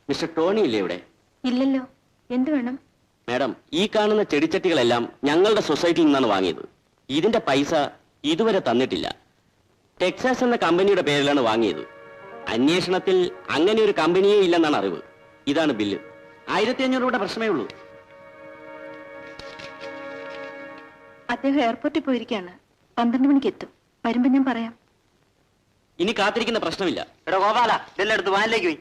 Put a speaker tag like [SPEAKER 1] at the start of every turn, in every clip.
[SPEAKER 1] Mister Tony ഇല്ലേ ഇവിടെ?
[SPEAKER 2] ഇല്ലല്ലോ. എന്ത് വേണം?
[SPEAKER 1] മാഡം, ഈ കാണുന്ന ചെടിച്ചട്ടികളെല്ലാം ഞങ്ങളുടെ സൊസൈറ്റിയിൽ നിന്നാണ് വാങ്ങിയത്. ഇതിന്റെ പൈസ ഇതുവരെ തന്നിട്ടില്ല. ടെക്സാസ് എന്ന കമ്പനിയുടെ പേരിലാണ് വാങ്ങിയത്. അന്വേഷണത്തിൽ അങ്ങനെ ഒരു കമ്പനിയേ ഇല്ലെന്നാണ് അറിവ്. ഇതാണ് ബില്ല്. 1500 രൂപയുടെ പ്രശ്നമേ ഉള്ളൂ.
[SPEAKER 2] അദ്ദേഹം എയർപോർട്ടിൽ പോയിരിക്കുകയാണ്. 12 മണിക്ക് എത്തും. വരുമ്പോ ഞാൻ പറയാം.
[SPEAKER 1] ഇനി കാത്തിരിക്കുന്ന പ്രശ്നമില്ല.
[SPEAKER 3] എടാ ഗോപാല, ഇതെല്ലാം എടുത്ത് വാനിലേക്ക് പോയി.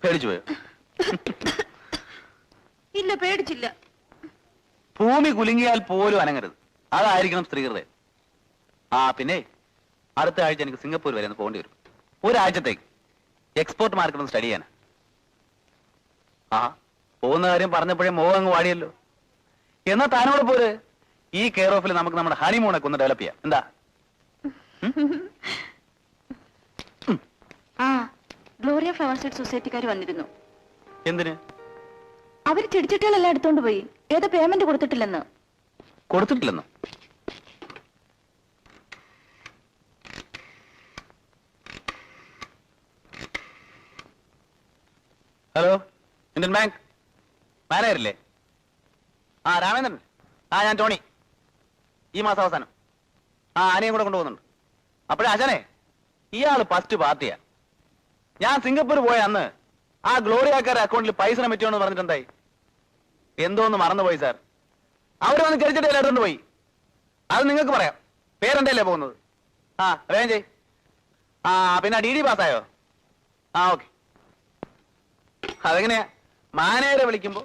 [SPEAKER 4] പേടിച്ചുപോയോ?
[SPEAKER 2] ഇല്ല, പേടിച്ചില്ല.
[SPEAKER 4] ഭൂമി കുലുങ്ങിയാൽ പോലും അനങ്ങരുത്. അതായിരിക്കണം സ്ത്രീകളുടെ. പിന്നെ അടുത്ത ആഴ്ച എനിക്ക് സിംഗപ്പൂർ വരെ ഒന്ന് പോകേണ്ടി വരും. ഒരാഴ്ചത്തേക്ക് എക്സ്പോർട്ട് മാർക്കറ്റ് ഒന്ന് സ്റ്റഡി ചെയ്യാനാ. പോകുന്ന കാര്യം പറഞ്ഞപ്പോഴേ മോഹം അങ്ങ് വാടിയല്ലോ. എന്നാ താനോട് പോര്. ഈ കെയർ ഓഫിൽ നമുക്ക് നമ്മുടെ ഹണിമൂണൊക്കെ ഒന്ന് ഡെവലപ്പ് ചെയ്യാം. എന്താ?
[SPEAKER 2] ഗ്ലോറിയ ഫ്ലവർ സെറ്റ് സൊസൈറ്റിക്കാർ വന്നിരുന്നു.
[SPEAKER 4] എന്തിന്?
[SPEAKER 2] അവര് ചെടിച്ചട്ടികളെല്ലാം എടുത്തോണ്ട് പോയി. ഏതോ പേയ്മെന്റ് കൊടുത്തിട്ടില്ലെന്ന്.
[SPEAKER 4] കൊടുത്തിട്ടില്ലെന്നോ? ഹലോ, ഇന്ത്യൻ ബാങ്ക് മാനേജറില്ലേ? രാമേന്ദ്രൻ. ഞാൻ ടോണി. ഈ മാസം അവസാനം ആനയും കൂടെ കൊണ്ടുപോകുന്നുണ്ട്. അപ്പോഴേ ആശാനെ, ഇയാള് ഫസ്റ്റ് പാർട്ടിയാ. ഞാൻ സിംഗപ്പൂർ പോയ അന്ന് ആ ഗ്ലോറിയാക്കാരുടെ അക്കൗണ്ടിൽ പൈസ പറ്റുമെന്ന് പറഞ്ഞിട്ടുണ്ടായി. എന്തോന്ന് മറന്നുപോയി സാർ. അവര് വന്ന് ചെടിച്ചട്ടി എടുത്തോണ്ട് പോയി. അത് നിങ്ങൾക്ക് പറയാം. പേരെന്റെ അല്ലേ പോകുന്നത്? വേഗം ചെയ്. പിന്നെ DD പാസ്സായോ? ഓക്കെ. അതെങ്ങനെയാ? മാനേജറെ വിളിക്കുമ്പോ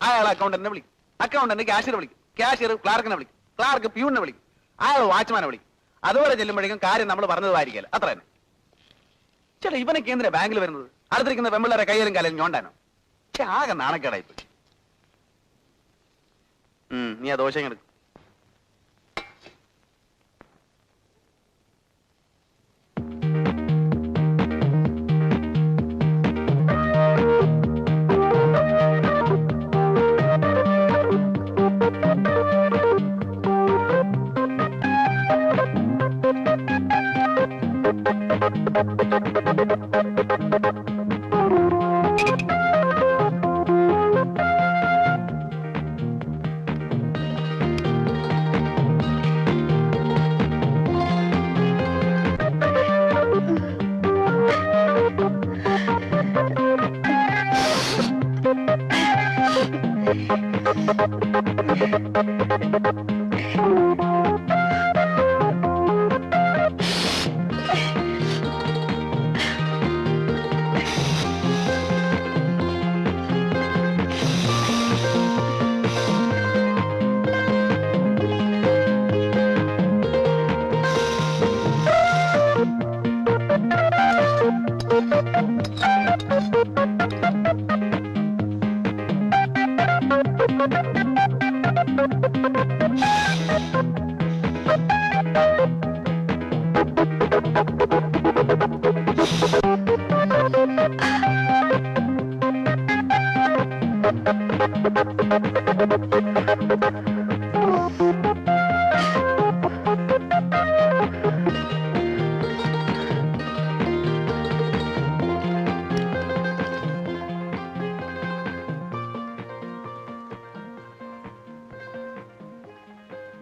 [SPEAKER 4] അയാൾ അക്കൗണ്ടന്റിനെ വിളിക്കും. അക്കൗണ്ടന്റ് ക്യാഷ്യറെ വിളിക്കും. ക്യാഷ്യർ ക്ലാർക്കിനെ വിളിക്കും. ക്ലാർക്ക് പ്യൂണിനെ വിളിക്കും. അയാൾ വാച്ച്മാനെ വിളിക്കും. അതുപോലെ ചെല്ലുമ്പോഴേക്കും കാര്യം നമ്മൾ പറഞ്ഞതായിരിക്കല്ല. അത്ര തന്നെ. ചേട്ടാ, ഇവനൊക്കെ എന്തിനാ ബാങ്കിൽ വരുന്നത്? അടുത്തിരിക്കുന്ന പെമ്പിള്ളേരെ കയ്യിലും കാലും ഞോണ്ടാനോ? ആകെ നാണക്കേടായിപ്പോയി. നീ ആ ദോശ എടുക്കും.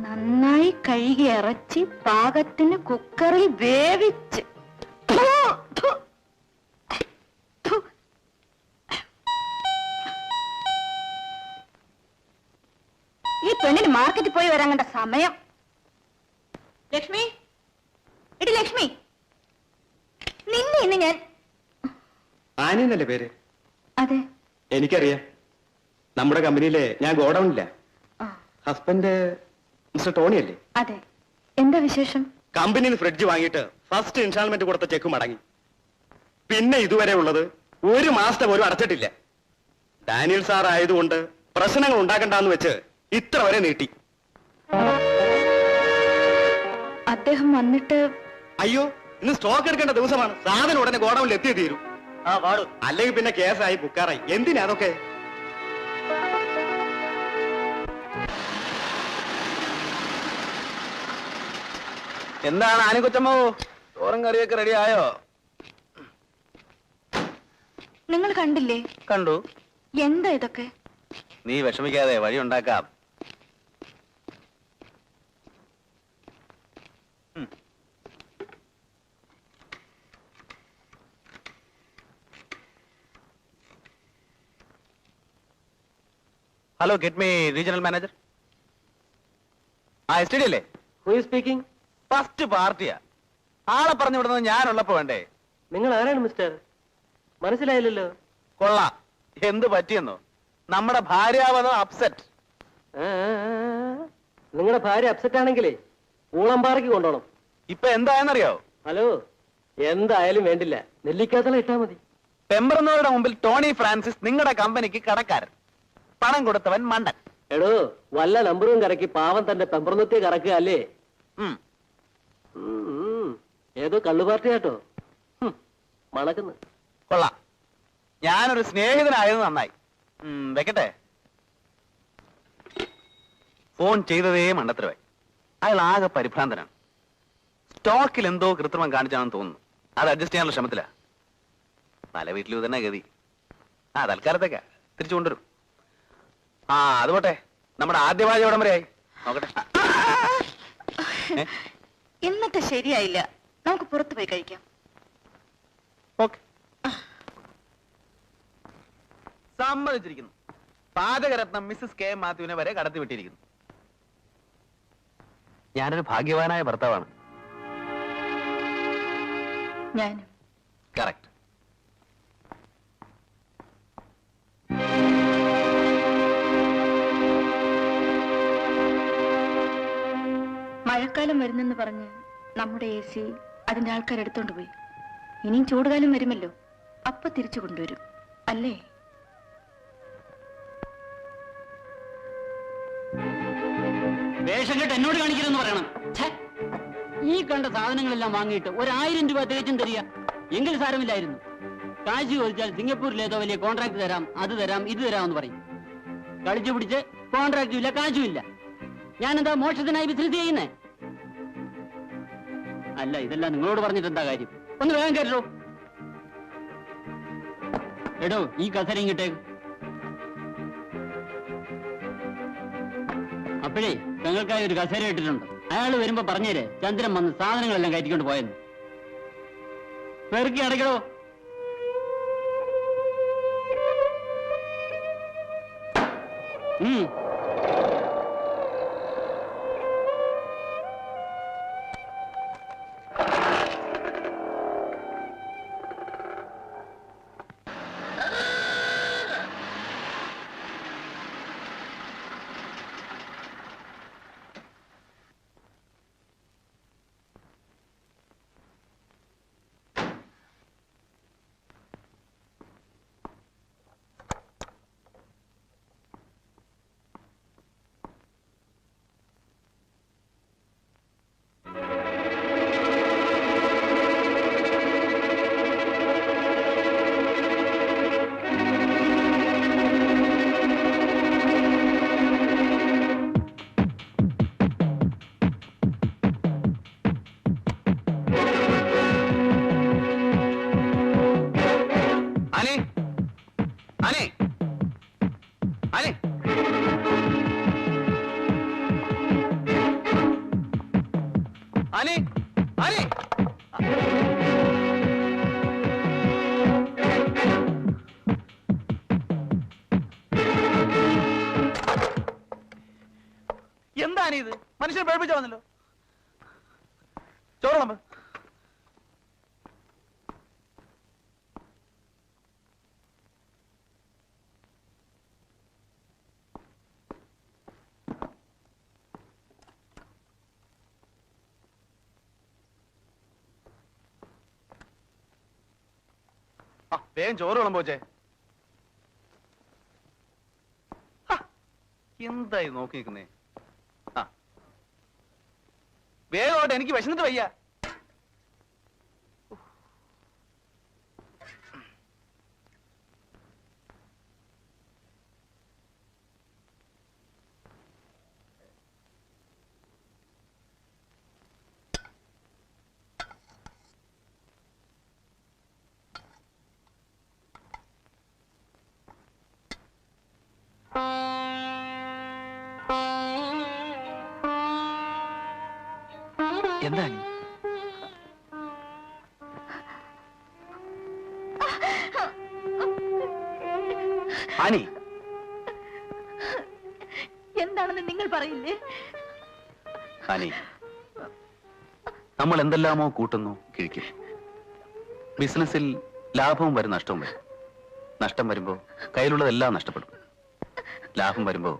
[SPEAKER 2] നന്നായി കഴുകി ഇറച്ചി പാകത്തിന് കുക്കറിൽ വേവിച്ച് ഈ പെണ്ണിന് മാർക്കറ്റിൽ പോയി വരാൻ കണ്ട സമയം. ലക്ഷ്മി, എടി ലക്ഷ്മി. നിന്നെ ഞാൻ...
[SPEAKER 5] ആനി എന്നല്ലേ പേര്?
[SPEAKER 2] അതെ.
[SPEAKER 5] എനിക്കറിയാം. നമ്മുടെ കമ്പനിയിലെ ഞാൻ ഗോഡൌണില്ല.
[SPEAKER 2] ആ,
[SPEAKER 5] ഹസ്ബൻഡ് മിസ്റ്റർ ടോണി അല്ലേ?
[SPEAKER 2] അതെ. എന്താ വിശേഷം?
[SPEAKER 5] കമ്പനിയിൽ നിന്ന് ഫ്രിഡ്ജ് വാങ്ങിയിട്ട് ഫസ്റ്റ് ഇൻസ്റ്റാൾമെന്റ് കൊടുത്ത ചെക്ക് മടങ്ങി. പിന്നെ ഇതുവരെ ഉള്ളത് 1 മാസത്തെ പോലും അടച്ചിട്ടില്ല. ഡാനിയൽ സാർ ആയതുകൊണ്ട് പ്രശ്നങ്ങൾ ഉണ്ടാക്കണ്ടെന്ന് വെച്ച് ഇത്ര വരെ നീട്ടി.
[SPEAKER 2] അദ്ദേഹം വന്നിട്ട്...
[SPEAKER 5] അയ്യോ, ഇന്ന് സ്റ്റോക്ക് എടുക്കേണ്ട ദിവസമാണ്. സാധനം ഉടനെ ഗോഡൌണിൽ എത്തിയേ തീരൂ.
[SPEAKER 3] ആ പാടു.
[SPEAKER 5] അല്ലെങ്കിൽ പിന്നെ കേസായി ബുക്കാറായി. എന്തിനാ അതൊക്കെ?
[SPEAKER 4] എന്താണ് ആനിക്കൊച്ചമ്മോ, ചോറും കറിയൊക്കെ റെഡി ആയോ?
[SPEAKER 2] നിങ്ങൾ കണ്ടില്ലേ?
[SPEAKER 4] കണ്ടു.
[SPEAKER 2] എന്താ ഇതൊക്കെ?
[SPEAKER 4] നീ വിഷമിക്കാതെ, വഴി ഉണ്ടാക്കാം. Hello, get me regional manager. ആ എസ് ടി ഡി അല്ലേ?
[SPEAKER 3] സ്പീക്കിംഗ്.
[SPEAKER 4] ഫസ്റ്റ് പാർട്ടിയാ. ആളെ പറഞ്ഞു വിടുന്നത് ഞാനുള്ളപ്പോ വേണ്ടേ?
[SPEAKER 3] നിങ്ങൾ ആരാണ് മിസ്റ്റർ? മനസ്സിലായില്ലല്ലോ.
[SPEAKER 4] കൊള്ളാം. എന്ത് പറ്റിയെന്നോ? നമ്മുടെ ഭാര്യാവധം അപ്സെറ്റ്.
[SPEAKER 3] നിങ്ങളുടെ ഭാര്യ അപ്സെറ്റ് ആണെങ്കിലേ ഊളമ്പാറയ്ക്ക് കൊണ്ടോണം.
[SPEAKER 4] ഇപ്പൊ എന്തായെന്നറിയോ?
[SPEAKER 3] ഹലോ, എന്തായാലും വേണ്ടില്ല, നെല്ലിക്കാത്തള ഇട്ടാ മതി.
[SPEAKER 4] പെമ്പറുന്നവരുടെ മുമ്പിൽ ടോണി ഫ്രാൻസിസ് നിങ്ങളുടെ കമ്പനിക്ക് കടക്കാരൻ, പണം കൊടുത്തവൻ മണ്ടൻ.
[SPEAKER 3] എടോ, വല്ല നമ്പറും കറക്കി പാവം തന്റെ പെമ്പറന്നത്തെ കറക്കുക അല്ലേ? ഏതോ കള്ളു പാർട്ടിയാട്ടോ മണക്കുന്നു.
[SPEAKER 4] കൊള്ളാം. ഞാനൊരു സ്നേഹിതനായത് നന്നായി. വെക്കട്ടെ. ഫോൺ ചെയ്തതേ മണ്ടത്തരവായി. അയാൾ ആകെ പരിഭ്രാന്തനാണ്. സ്റ്റോക്കിൽ എന്തോ കൃത്രിമം കാണിച്ചാണെന്ന് തോന്നുന്നു. അത് അഡ്ജസ്റ്റ് ചെയ്യാനുള്ള ശ്രമത്തിലാ. പല വീട്ടിലും തന്നെ ഗതി. തൽക്കാലത്തേക്കാ, തിരിച്ചു കൊണ്ടുവരും. അത് പോട്ടെ. നമ്മുടെ ആദ്യ പാചകം എവിടം വരെയായി നോക്കട്ടെ.
[SPEAKER 2] ഇന്നത്തെ ശരിയായില്ല, നമുക്ക് പുറത്തു പോയി കഴിക്കാം.
[SPEAKER 4] ഓക്കെ, സമ്മതിച്ചിരിക്കുന്നു. പാചകരത്നം മിസ്സസ് കെ മാത്യുവിനെ വരെ കടത്തിവിട്ടിരിക്കുന്നു. ഞാനൊരു ഭാഗ്യവാനായ ഭർത്താവാണ്.
[SPEAKER 2] ഞാനും.
[SPEAKER 4] കറക്റ്റ്.
[SPEAKER 2] മഴക്കാലം വരുന്നെന്ന് പറഞ്ഞ് നമ്മുടെ AC അതിന്റെ ആൾക്കാർ എടുത്തോണ്ട് പോയി. ഇനിയും ചൂടുകാലം വരുമല്ലോ, അപ്പൊ തിരിച്ചു കൊണ്ടുവരും അല്ലേ?
[SPEAKER 1] വേഷം കേട്ട് എന്നോട് കാണിക്കരുതെന്ന് പറയണം. ഈ കണ്ട സാധനങ്ങളെല്ലാം വാങ്ങിയിട്ട് 1000 രൂപ തികച്ചും തരിക എങ്കിൽ സാരമില്ലായിരുന്നു. കാശ് ചോദിച്ചാൽ സിംഗപ്പൂരിലേതോ വലിയ കോൺട്രാക്ട് തരാം, അത് തരാം, ഇത് തരാമെന്ന് പറയും. കളിച്ചു പിടിച്ച് കോൺട്രാക്റ്റും ഇല്ല, കാശും ഇല്ല. ഞാനെന്താ മോക്ഷത്തിനായി ബിസിനസ് ചെയ്യുന്നേ? അല്ല, ഇതെല്ലാം നിങ്ങളോട് പറഞ്ഞിട്ട് എന്താ കാര്യം? ഒന്ന് വേഗം കേട്ടോ. എടോ, ഈ കസരയും കിട്ടേക്ക്. അപ്പോഴേ ഞങ്ങൾക്കായി ഒരു കസേര ഇട്ടിട്ടുണ്ട്. അയാൾ വരുമ്പോ പറഞ്ഞേരെ ചന്ദ്രൻ വന്ന് സാധനങ്ങളെല്ലാം കയറ്റിക്കൊണ്ട് പോയെന്ന്. പെറുക്കി അടയ്ക്കടോ.
[SPEAKER 4] എന്താണിത്? മനുഷ്യൻ പേടിപ്പിച്ചു വന്നല്ലോ. ചോറ് നമ്മ ആ വേഗം ചോറ് വിളമ്പോ ചേ. എന്തായി നോക്കി നിൽക്കുന്നേ? ആ വേഗോട്ടെ, എനിക്ക് വിശന്നിട്ട് വയ്യ. എന്താ നീ? ആനി,
[SPEAKER 2] എന്താണെന്ന് നിങ്ങൾ പറയില്ലേ?
[SPEAKER 4] ആനി, നമ്മൾ എന്തെല്ലാമോ കൂട്ടുന്നു, കിഴിക്കും. ബിസിനസ്സിൽ ലാഭവും വരും നഷ്ടവും വരും. നഷ്ടം വരുമ്പോ കയ്യിലുള്ളതെല്ലാം നഷ്ടപ്പെടും. ലാഭം വരുമ്പോ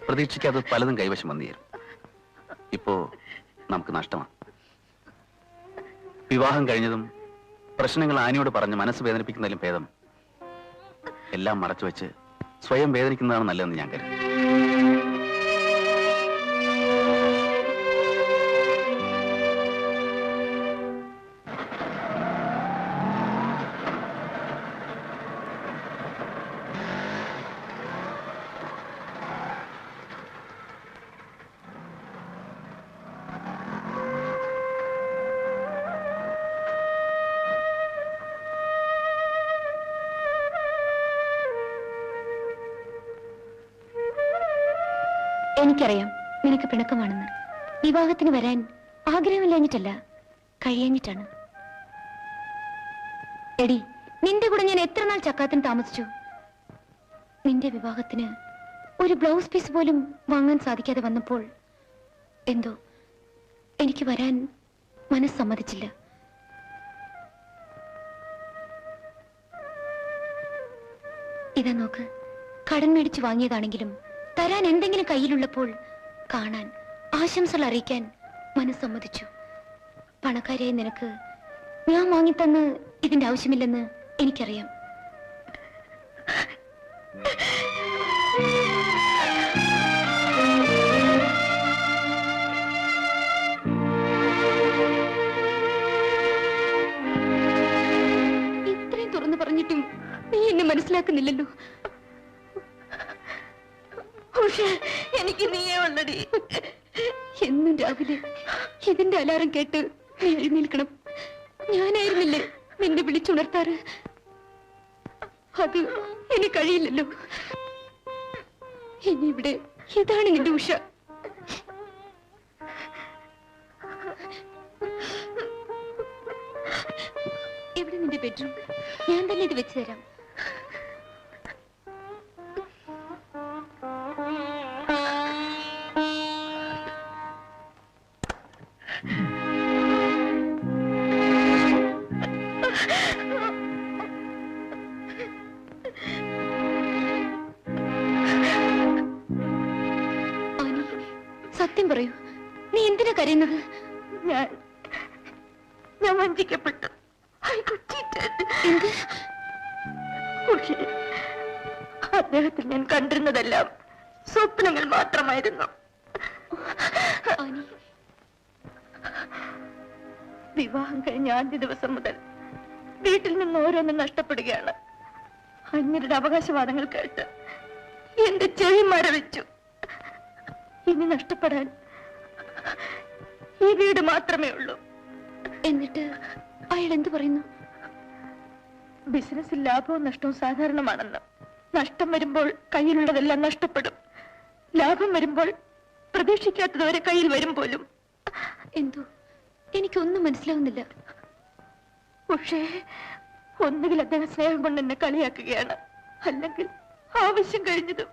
[SPEAKER 4] പ്രതീക്ഷിക്കാതെ പലതും കൈവശം വന്നു ചേരും. ഇപ്പോ നമുക്ക് നഷ്ടമാണ്. വിവാഹം കഴിഞ്ഞതും പ്രശ്നങ്ങൾ ആനിയോട് പറഞ്ഞ് മനസ്സ് വേദനിപ്പിക്കുന്നതിലും ഭേദം എല്ലാം മറച്ചു വെച്ച് സ്വയം വേദനിക്കുന്നതാണ് നല്ലതെന്ന് ഞാൻ കരുതി.
[SPEAKER 2] എനിക്കറിയാം നിനക്ക് പിണക്കമാണെന്ന്. വിവാഹത്തിന് വരാൻ ആഗ്രഹമില്ലാഞ്ഞിട്ടല്ല, കഴിയാഞ്ഞിട്ടാണ്. എടി, നിന്റെ കൂടെ ഞാൻ എത്ര നാൾ ചക്കാത്തിന് താമസിച്ചു. നിന്റെ വിവാഹത്തിന് ഒരു ബ്ലൗസ് പീസ് പോലും വാങ്ങാൻ സാധിക്കാതെ വന്നപ്പോൾ എന്തോ എനിക്ക് വരാൻ മനസ്സ് സമ്മതിച്ചില്ല. ഇതാ നോക്ക്, കടം മേടിച്ചു വാങ്ങിയതാണെങ്കിലും തരാൻ എന്തെങ്കിലും കയ്യിലുള്ളപ്പോൾ കാണാൻ, ആശംസകൾ അറിയിക്കാൻ മനസ്സ് സമ്മതിച്ചു. പണക്കാരിയായി നിനക്ക് ഞാൻ വാങ്ങിത്തന്ന് ഇതിന്റെ ആവശ്യമില്ലെന്ന് എനിക്കറിയാം. ഇത്രയും തുറന്നു പറഞ്ഞിട്ടും നീ എന്നെ മനസ്സിലാക്കുന്നില്ലല്ലോ. എനിക്ക് നീയേ ഉള്ളടി. എന്നും രാവിലെ ഇതിന്റെ അലാറം കേട്ട് നീ എഴുന്നേൽക്കണം. ഞാനായിരുന്നില്ലേ നിന്നെ വിളിച്ചുണർത്താറ്? അത് ഇനി കഴിയില്ലല്ലോ. ഇനി ഇവിടെ ഇതാണ് നിന്റെ ഉഷ. എവിടെ നിന്റെ ബെഡ്റൂം? ഞാൻ തന്നെ ഇത് വെച്ചു തരാം. സത്യം പറയൂ, നീ എന്തിനാ കരയുന്നത്? ഞാൻ വഞ്ചിക്കപ്പെട്ടു. അദ്ദേഹത്തിൽ ഞാൻ കണ്ടിരുന്നതെല്ലാം സ്വപ്നങ്ങൾ മാത്രമായിരുന്നു. വിവാഹം കഴിഞ്ഞ ആദ്യ ദിവസം മുതൽ വീട്ടിൽ നിന്ന് ഓരോന്നും നഷ്ടപ്പെടുകയാണ്. അന്യരുടെ അവകാശവാദങ്ങൾ കേട്ട് എന്റെ ചെവി മരവിച്ചു. ഇനി നഷ്ടപ്പെടാൻ ഈ വീട് മാത്രമേ ഉള്ളൂ. എന്നിട്ട് അയാൾ എന്തു പറയുന്നു? ബിസിനസ്സിൽ ലാഭവും നഷ്ടവും സാധാരണമാണെന്ന്. നഷ്ടം വരുമ്പോൾ കയ്യിലുള്ളതെല്ലാം നഷ്ടപ്പെടും. ലാഭം വരുമ്പോൾ പ്രതീക്ഷിക്കാത്തതുവരെ കയ്യിൽ വരും പോലും. എന്തോ എനിക്കൊന്നും മനസ്സിലാവുന്നില്ല. പക്ഷേ ഒന്നുകിൽ അദ്ദേഹം സ്നേഹം കൊണ്ട് എന്നെ കളിയാക്കുകയാണ്, അല്ലെങ്കിൽ ആവശ്യം കഴിഞ്ഞതും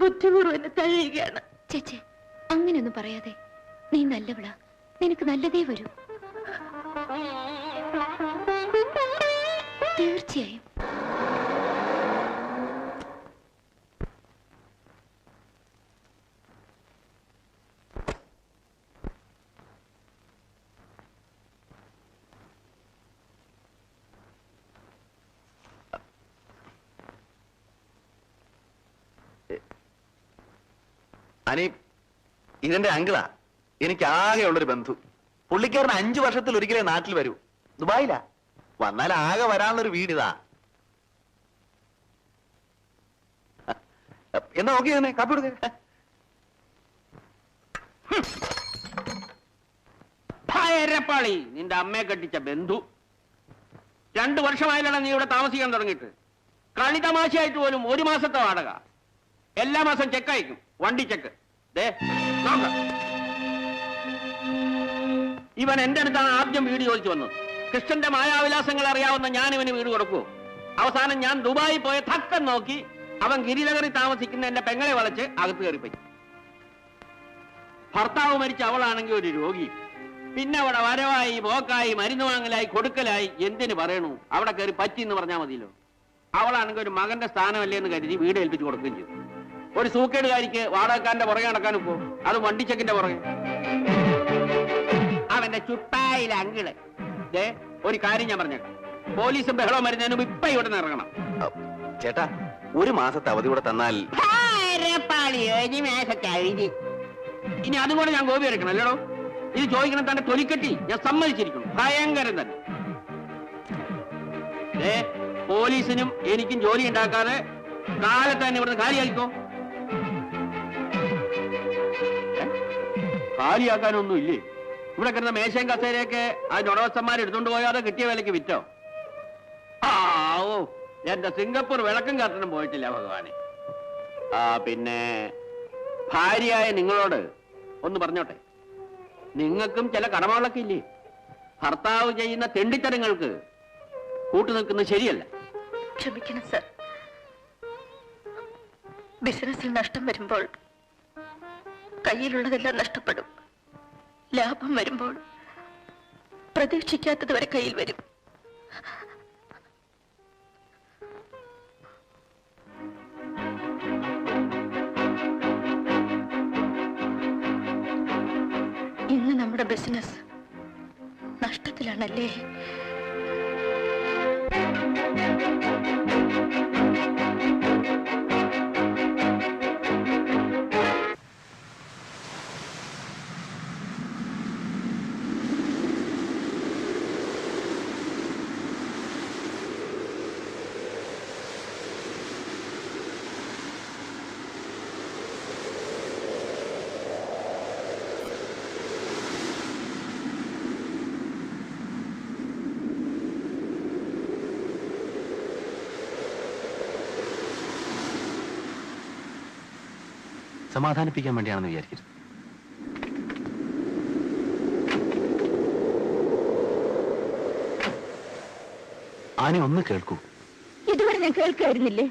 [SPEAKER 2] ബുദ്ധിപൂർവ്വം എന്നെ തഴയുകയാണ്. ചേച്ചേ, അങ്ങനെയൊന്നും പറയാതെ. നീ നല്ലവളാ, നിനക്ക് നല്ലതേ വരൂ. തീർച്ചയായും.
[SPEAKER 4] അനി ഇതെന്റെ അങ്കിളാ, എനിക്ക് ആകെ ഉള്ളൊരു ബന്ധു. പുള്ളിക്കാരൻ 5 വർഷത്തിൽ ഒരിക്കലേ നാട്ടിൽ വരൂ. ദുബായിലാ. വന്നാൽ ആകെ വരാനുള്ളൊരു വീടിതാ. എന്നാ നോക്കി തന്നെ കാപ്പി കൊടുക്ക.
[SPEAKER 1] ഭയരപ്പാളി, നിന്റെ അമ്മയെ കെട്ടിച്ച ബന്ധു. 2 വർഷമായാലാണ് നീ ഇവിടെ താമസിക്കാൻ തുടങ്ങിയിട്ട്. കളി തമാശയായിട്ട് പോലും 1 മാസത്തെ വാടക. എല്ലാ മാസം ചെക്ക് അയക്കും, വണ്ടി ചെക്ക്. നോക്ക, ഇവൻ എന്റെ അടുത്താണ് ആദ്യം വീട് ചോദിച്ചു വന്നത്. കൃഷ്ണന്റെ മായാവിലാസങ്ങൾ അറിയാവുന്ന ഞാൻ ഇവന് വീട് കൊടുക്കുവോ? അവസാനം ഞാൻ ദുബായി പോയ തക്കം നോക്കി അവൻ ഗിരിനഗറിൽ താമസിക്കുന്ന എന്റെ പെങ്ങളെ വളച്ച് അകത്ത് കയറിപ്പോയി. ഭർത്താവ് മരിച്ച അവളാണെങ്കിൽ ഒരു രോഗി. പിന്നെ അവിടെ വരവായി, പോക്കായി, മരുന്ന് വാങ്ങലായി, കൊടുക്കലായി, എന്തിനു പറയണു? അവിടെ കയറി പറ്റി എന്ന് പറഞ്ഞാൽ മതിയല്ലോ. അവളാണെങ്കിൽ ഒരു മകന്റെ സ്ഥാനമല്ലേ എന്ന് കരുതി വീട് ഏൽപ്പിച്ചു കൊടുക്കുകയും ചെയ്തു. ഒരു സൂക്കേടുകാരിക്ക് വാടകക്കാരന്റെ പുറകെ നടക്കാനും പോ, അത് വണ്ടിച്ചെക്കിന്റെ പുറകെ. അവന്റെ ചുട്ടായില അങ്കിള്. ഒരു കാര്യം ഞാൻ പറഞ്ഞേക്കാം, പോലീസും ബഹളവും വരുന്നതിന് മുമ്പ് ഇപ്പൊ ഇവിടെ നിന്ന് ഇറങ്ങണം.
[SPEAKER 4] ചേട്ടാ, 1 മാസത്തെ അവധി കൂടെ തന്നാൽ.
[SPEAKER 1] ഇനി അതും കൂടെ ഞാൻ ഗോപി എടുക്കണം അല്ലേടോ? ഇത് ചോദിക്കണം തന്നെ തൊലിക്കെട്ടി ഞാൻ സമ്മതിച്ചിരിക്കുന്നു. ഭയങ്കരം തന്നെ. പോലീസിനും എനിക്കും ജോലി ഉണ്ടാക്കാതെ കാലത്ത് തന്നെ ഇവിടുന്ന് കാര്യമായിക്കോ. കാര്യമാക്കാനൊന്നും ഇല്ലേ? ഇവിടെ കിടന്ന മേശയും കസേരയൊക്കെ അതിന്റെ ഉടമസ്ഥന്മാർ എടുത്തോണ്ട് പോയോ അതോ കിട്ടിയ വിലക്ക് വിറ്റോ? ഓ, എന്റെ സിംഗപ്പൂർ വിളക്കും കത്തനും പോയിട്ടില്ല ഭഗവാനെ. പിന്നെ ഭാര്യയായ നിങ്ങളോട് ഒന്ന് പറഞ്ഞോട്ടെ, നിങ്ങൾക്കും ചില കടമകളൊക്കെ ഇല്ലേ? ഭർത്താവ് ചെയ്യുന്ന തെണ്ടിത്തരങ്ങൾക്ക് കൂട്ടുനിൽക്കുന്നത് ശരിയല്ല.
[SPEAKER 2] ക്ഷമിക്കണം സർ. ബിസിനസ്സിൽ നഷ്ടം വരുമ്പോൾ കയ്യിലുള്ളതെല്ലാം നഷ്ടപ്പെടും. ലാഭം വരുമ്പോൾ പ്രതീക്ഷിക്കാത്തത് വരെ കയ്യിൽ വരും. ഇന്ന് നമ്മുടെ ബിസിനസ് നഷ്ടത്തിലാണല്ലേ?
[SPEAKER 4] സമാധാനിപ്പിക്കാൻ വേണ്ടിയാണെന്ന് വിചാരിക്കരുത്. ആനെ ഒന്ന് കേൾക്കൂ.
[SPEAKER 2] ഇതുവരെ ഞാൻ കേൾക്കായിരുന്നില്ലേ?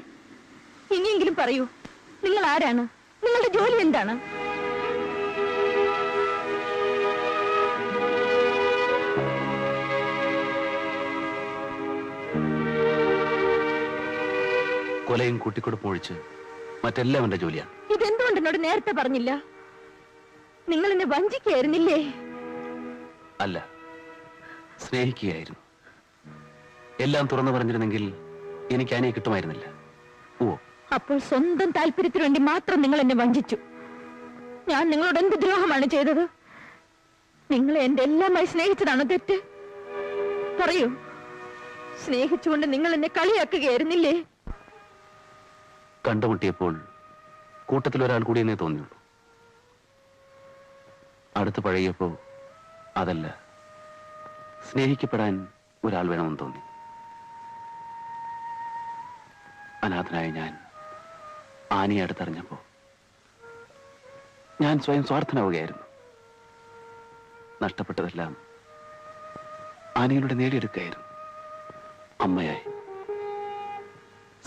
[SPEAKER 2] ഇനിയെങ്കിലും പറയൂ, നിങ്ങൾ ആരാണ്? നിങ്ങളുടെ ജോലി എന്താണ്?
[SPEAKER 4] കൊലയും കൂട്ടിക്കൊടുപ്പും ഒഴിച്ച് മറ്റെല്ലാം എന്റെ ജോലിയാണ്.
[SPEAKER 2] ഇതെന്തുകൊണ്ട് എന്നോട് നേരത്തെ പറഞ്ഞില്ല? നിങ്ങൾ എന്നെ വഞ്ചിക്കായിരുന്നില്ലേ?
[SPEAKER 4] അല്ല, സ്നേഹിക്കുകയായിരുന്നു. എല്ലാം തുറന്നു പറഞ്ഞിരുന്നെങ്കിൽ എനിക്ക് ആനയെ കിട്ടുമായിരുന്നില്ല. ഓ,
[SPEAKER 2] അപ്പോൾ സ്വന്തം താല്പര്യത്തിനു വേണ്ടി മാത്രം നിങ്ങൾ എന്നെ വഞ്ചിച്ചു. ഞാൻ നിങ്ങളോട് എന്ത് ദ്രോഹമാണ് ചെയ്തത്? നിങ്ങളെ എന്റെ എല്ലാമായി സ്നേഹിച്ചതാണോ തെറ്റ്? പറയൂ. സ്നേഹിച്ചുകൊണ്ട് നിങ്ങൾ എന്നെ കളിയാക്കുകയായിരുന്നില്ലേ?
[SPEAKER 4] കണ്ടുമുട്ടിയപ്പോൾ കൂട്ടത്തിൽ ഒരാൾ കൂടി എന്നേ തോന്നിയുള്ളൂ. അടുത്ത് പഴകിയപ്പോ അതല്ല, സ്നേഹിക്കപ്പെടാൻ ഒരാൾ വേണമെന്ന് തോന്നി. അനാഥനായ ഞാൻ ആനയെ അടുത്തറിഞ്ഞപ്പോ ഞാൻ സ്വയം സ്വാർത്ഥനാവുകയായിരുന്നു. നഷ്ടപ്പെട്ടതെല്ലാം ആനയിലൂടെ നേടിയെടുക്കുകയായിരുന്നു. അമ്മയായി,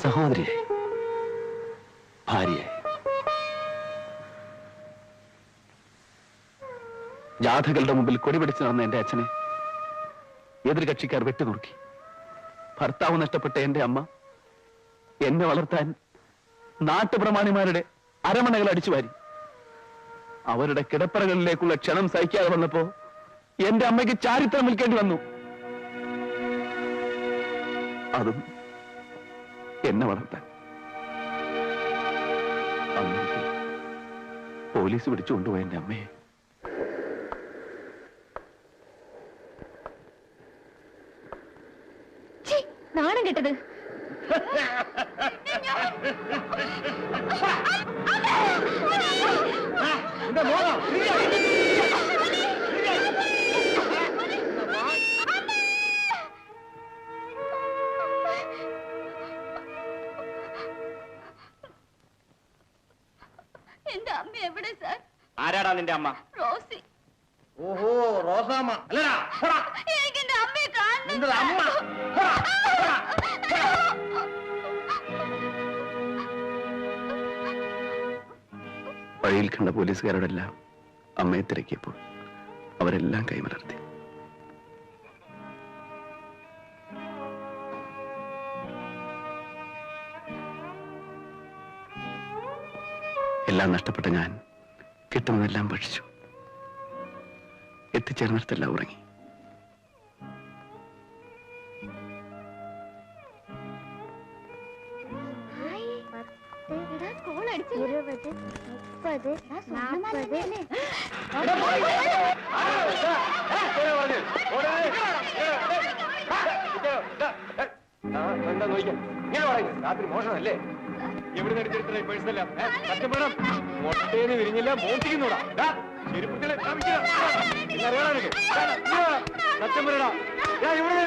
[SPEAKER 4] സഹോദരിയായി, ഭാര്യയായി. ജാഥകളുടെ മുമ്പിൽ കൊടിപിടിച്ച് നടന്ന എന്റെ അച്ഛനെ എതിർ കക്ഷിക്കാർ വെട്ടിനുറുക്കി. ഭർത്താവ് നഷ്ടപ്പെട്ട എന്റെ അമ്മ എന്നെ വളർത്താൻ നാട്ടുപ്രമാണിമാരുടെ അരമണകൾ അടിച്ചു വാരി. അവരുടെ കിടപ്പറകളിലേക്കുള്ള ക്ഷണം സഹിക്കാതെ വന്നപ്പോ എന്റെ അമ്മയ്ക്ക് ചാരിത്രം വിൽക്കേണ്ടി വന്നു. അതും എന്നെ വളർത്താൻ.
[SPEAKER 6] പോലീസ് പിടിച്ചുകൊണ്ടുപോയ എന്റെ അമ്മയെ.
[SPEAKER 2] നാണം കെട്ടത്.
[SPEAKER 7] എന്റെ അമ്മ എവിടെ സാർ?
[SPEAKER 1] ആരാടാ നിന്റെ അമ്മ?
[SPEAKER 7] റോസി.
[SPEAKER 4] ഓഹോ, റോസാമ്മ അല്ലടാ.
[SPEAKER 7] എനിക്ക് എന്റെ അമ്മയെ കാണണം.
[SPEAKER 4] നിന്റെ അമ്മ.
[SPEAKER 6] വഴിയിൽ കണ്ട പോലീസുകാരോടെല്ലാം അമ്മയെ തിരക്കിയപ്പോൾ അവരെല്ലാം കൈമലർത്തി. എല്ലാം നഷ്ടപ്പെട്ട ഞാൻ കിട്ടുന്നതെല്ലാം ഭക്ഷിച്ചു. എത്തിച്ചേർന്നിടത്തെല്ലാം ഉറങ്ങി.
[SPEAKER 2] സ്കൂൾ അടിച്ചു 20, 30, 40.
[SPEAKER 5] എന്താ നോക്കാൻ ഇങ്ങനെ പറയുന്നത്? രാത്രി മോഷണമല്ലേ? എവിടെ നടിച്ചെടുത്ത പേഴ്സണല്ല സത്യപ്പെടണം. മൊട്ടേന്ന് വിരിഞ്ഞില്ല, മോട്ടിക്കുന്നൂടാ. ചെരുപ്പത്തിലെ അറിയാണോ? സത്യം പറയടാ. ഇവിടെ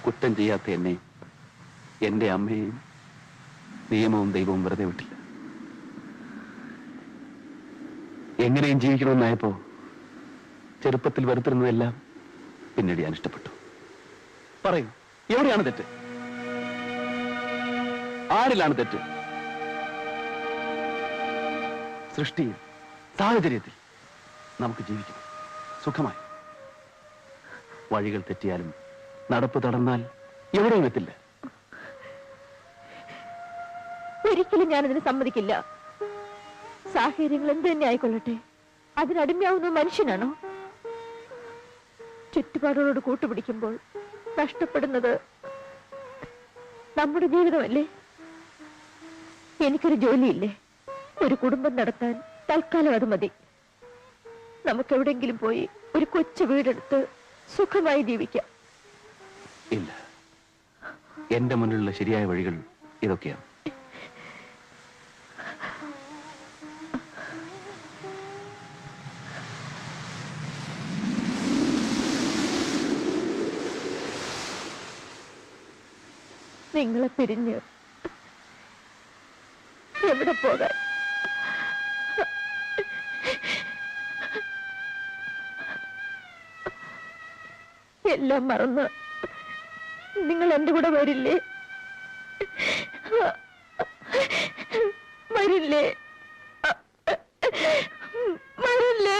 [SPEAKER 6] കുറ്റം ചെയ്യാത്ത എന്നെ, എന്റെ അമ്മയെയും നിയമവും ദൈവവും വെറുതെ വിട്ടില്ല. എങ്ങനെയും ജീവിക്കണമെന്നായപ്പോ ചെറുപ്പത്തിൽ വെറുത്തിരുന്നതെല്ലാം പിന്നീട് ഞാൻ ഇഷ്ടപ്പെട്ടു. പറയൂ, എവിടെയാണ് തെറ്റ്? ആരിലാണ് തെറ്റ്? സൃഷ്ടിയിൽ, സാഹചര്യത്തിൽ നമുക്ക് ജീവിക്കണം സുഖമായി. വഴികൾ തെറ്റിയാലും നടപ്പ് തടന്നാൽ എവിടെയും എത്തില്ല.
[SPEAKER 7] ഒരിക്കലും ഞാനതിന് സമ്മതിക്കില്ല. സാഹചര്യങ്ങൾ എന്ത് തന്നെ ആയിക്കൊള്ളട്ടെ, അതിനടിമയാവുന്ന മനുഷ്യനാണോ? ചുറ്റുപാടുകളോട് കൂട്ടുപിടിക്കുമ്പോൾ നഷ്ടപ്പെടുന്നത് നമ്മുടെ ജീവിതമല്ലേ? എനിക്കൊരു ജോലിയില്ലേ? ഒരു കുടുംബം നടത്താൻ തൽക്കാലം അത് മതി. നമുക്കെവിടെങ്കിലും പോയി ഒരു കൊച്ചു വീടെടുത്ത് സുഖമായി ജീവിക്കാം.
[SPEAKER 6] ഇല്ല, എന്റെ മുന്നിലുള്ള ശരിയായ വഴികൾ ഇതൊക്കെയാണ്.
[SPEAKER 7] നിങ്ങളെ പിരിഞ്ഞ് എവിടെ പോകാൻ? എല്ലാം മറന്ന് നിങ്ങൾ എന്റെ കൂടെ വരില്ലേ? വരില്ലേ? വരില്ലേ?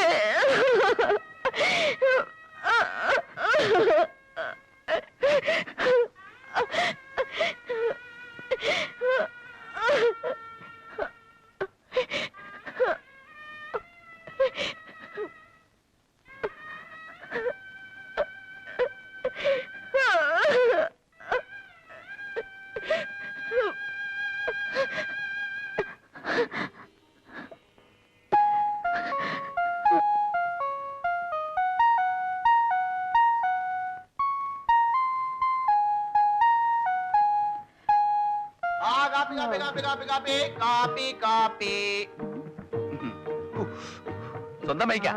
[SPEAKER 4] സ്വന്തം വയ്ക്കാം.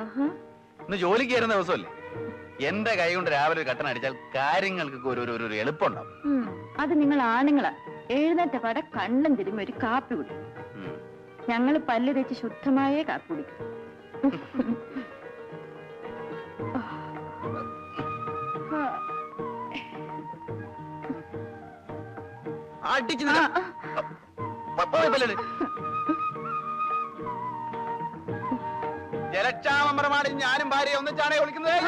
[SPEAKER 4] ഇന്ന് ജോലിക്ക് കയറുന്ന ദിവസമല്ലേ? എന്റെ കൈ കൊണ്ട് രാവിലെ ഒരു കട്ടൻ അടിച്ചാൽ കാര്യങ്ങൾക്ക് ഒരു എളുപ്പമുണ്ടാവും.
[SPEAKER 7] അത് നിങ്ങൾ ആണുങ്ങളാ. എഴുന്നേറ്റ പട കണ്ണും തിരുമ്പി ഒരു കാപ്പി കുടിക്കും. ഞങ്ങൾ പല്ല് തേച്ച് ശുദ്ധമായ കാപ്പി കുടിക്കും.
[SPEAKER 4] അടിച്ചു ജലക്ഷാമം പ്രമാണി ഞാനും ഭാര്യ ഒന്നിച്ചാണേ വിളിക്കുന്നത്.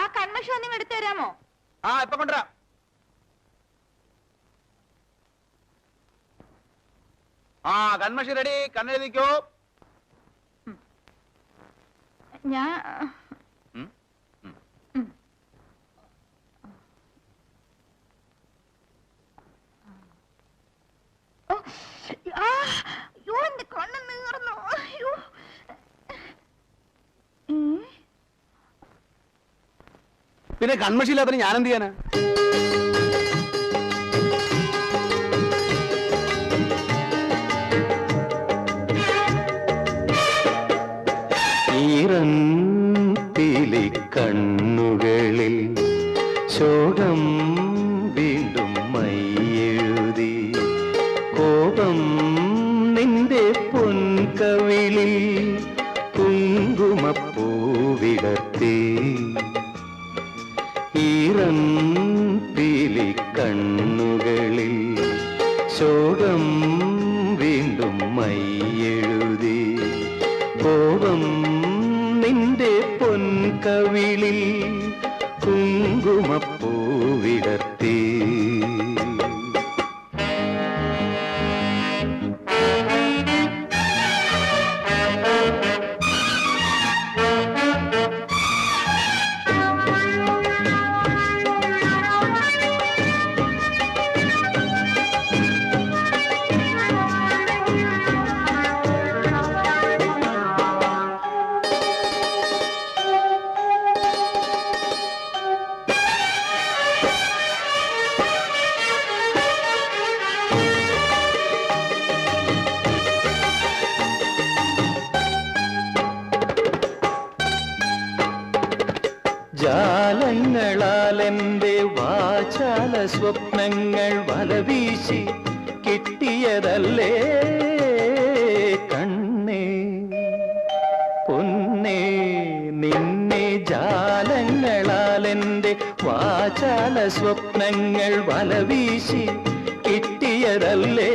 [SPEAKER 2] ആ കൺമഷം നിങ്ങൾ എടുത്തു തരാമോ?
[SPEAKER 4] ആ ഇപ്പൊ കൊണ്ടുവരാം. ആ കൺമഷി റെഡി. കണ്ണെഴുതിക്കോ.
[SPEAKER 2] ഞാൻ കണ്ണ് നീർന്നു.
[SPEAKER 4] പിന്നെ കൺമഷിയില്ലാത്ത ഞാൻ എന്ത് ചെയ്യാനാ?
[SPEAKER 8] ഈറൻപിലി കണ്ണുകളിൽ ശോകം വീണ്ടും മൈയെഴുതി കോപം നിന്റെ പൊൻകവിളിൽ കുങ്കുമപ്പൂവിടർത്തി ഈറൻപിലി കണ്ണുകളിൽ ശോകം വീണ്ടും മൈയെഴുതി കോപം നിന്റെ പൊൻകവിളിൽ കുങ്കുമപ്പൂവിടർത്തി ജാലങ്ങളാൽ എന്റെ വാചാല സ്വപ്നങ്ങൾ വലവീശി കിട്ടിയതല്ലേ കണ്ണേ പൊന്നേ നിന്നെ ജാലങ്ങളാൽ എന്റെ വാചാല സ്വപ്നങ്ങൾ വലവീശി കിട്ടിയതല്ലേ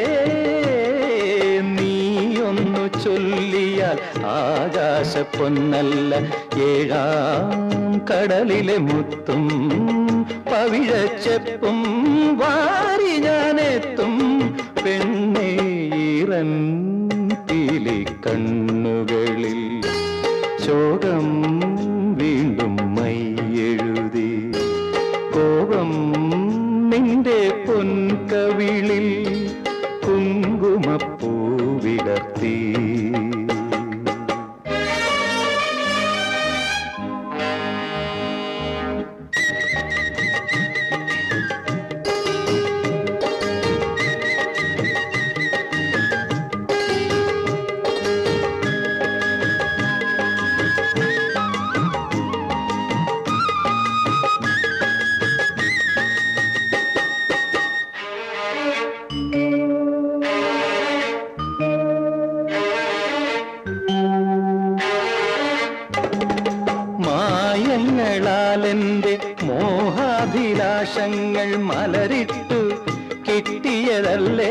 [SPEAKER 8] നീയൊന്നു ചൊല്ലിയാൽ ആകാശ പൊന്നല്ല ഏഴാം കടലിലെ മുത്തും പവിഴച്ചെപ്പും വാരി ഞാനെത്തും പെണ്ണേ ഈറൻപിലി കണ്ണുകളിൽ ശോകം വീണ്ടും മൈയെഴുതി കോപം നിന്റെ പൊൻകവിളിൽ കുങ്കുമപ്പൂവിടർത്തി മായങ്ങളാലെന്റെ മോഹാഭിലാഷങ്ങൾ മലരിട്ടു കിട്ടിയതല്ലേ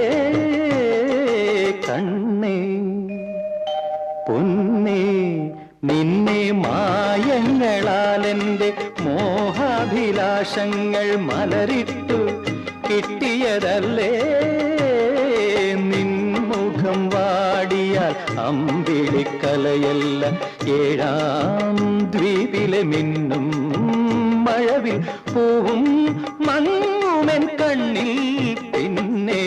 [SPEAKER 8] കണ്ണേ പൊന്നേ നിന്നെ മായങ്ങളാലെന്റെ മോഹാഭിലാഷങ്ങൾ മലരിട്ടു കിട്ടിയതല്ലേ നിൻമുഖം വാടിയാൽ അമ്പിളിക്കലയല്ല ഏഴാം ദ്വീപിലെ മിന്നും മഴവിൽ പൂവും മങ്ങുമെൻ കണ്ണിൽ പിന്നെ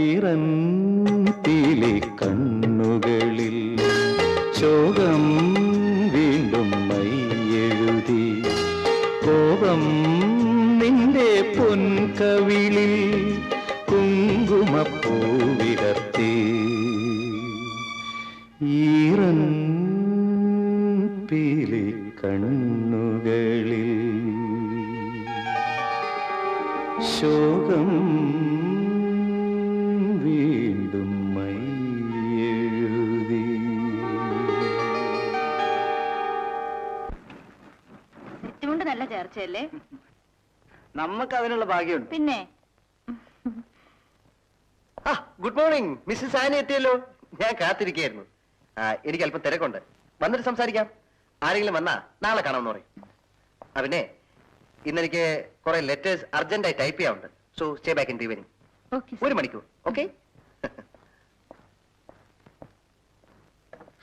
[SPEAKER 8] ഈറൻപിലി കണ്ണുകളിൽ ശോകം വീണ്ടും മൈയെഴുതി കോപം നിന്റെ പൊൻകവിളിൽ കുങ്കുമപ്പൂവിടർത്തി ഈറൻപിലി കണ്ണുകളിൽ
[SPEAKER 9] താമസിച്ചല്ലേ?
[SPEAKER 3] നമുക്ക് അതിനുള്ള ഭാഗ്യമുണ്ട്.
[SPEAKER 9] പിന്നെ
[SPEAKER 3] ഗുഡ് മോർണിംഗ്, മിസ്സസ് ആനി എത്തിയല്ലോ. ഞാൻ കാത്തിരിക്കായിരുന്നു. എനിക്ക് അല്പം തിരക്കുണ്ട്, വന്നിട്ട് സംസാരിക്കാം. ആരെങ്കിലും വന്നാ നാളെ കാണാമെന്ന് പറയും. പിന്നെ ഇന്നെനിക്ക് കുറെ ലെറ്റേഴ്സ് അർജന്റായി ടൈപ്പ് ചെയ്യാറുണ്ട്. So stay back in the evening. 1 മണിക്കൂർ. ഓക്കെ?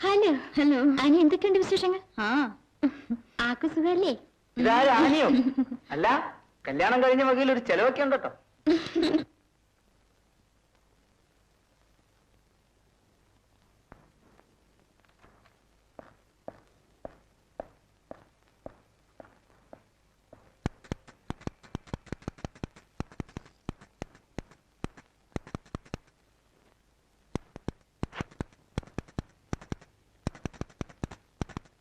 [SPEAKER 2] ഹലോ ഹലോ ആനി, എന്തൊക്കെയുണ്ട് വിശേഷങ്ങൾ? ആക്കു സുഖല്ലേ?
[SPEAKER 3] ഇതാരും ആനിയോ? അല്ല, കല്യാണം കഴിഞ്ഞ വകയിൽ ഒരു ചെലവൊക്കെ ഉണ്ട് കേട്ടോ.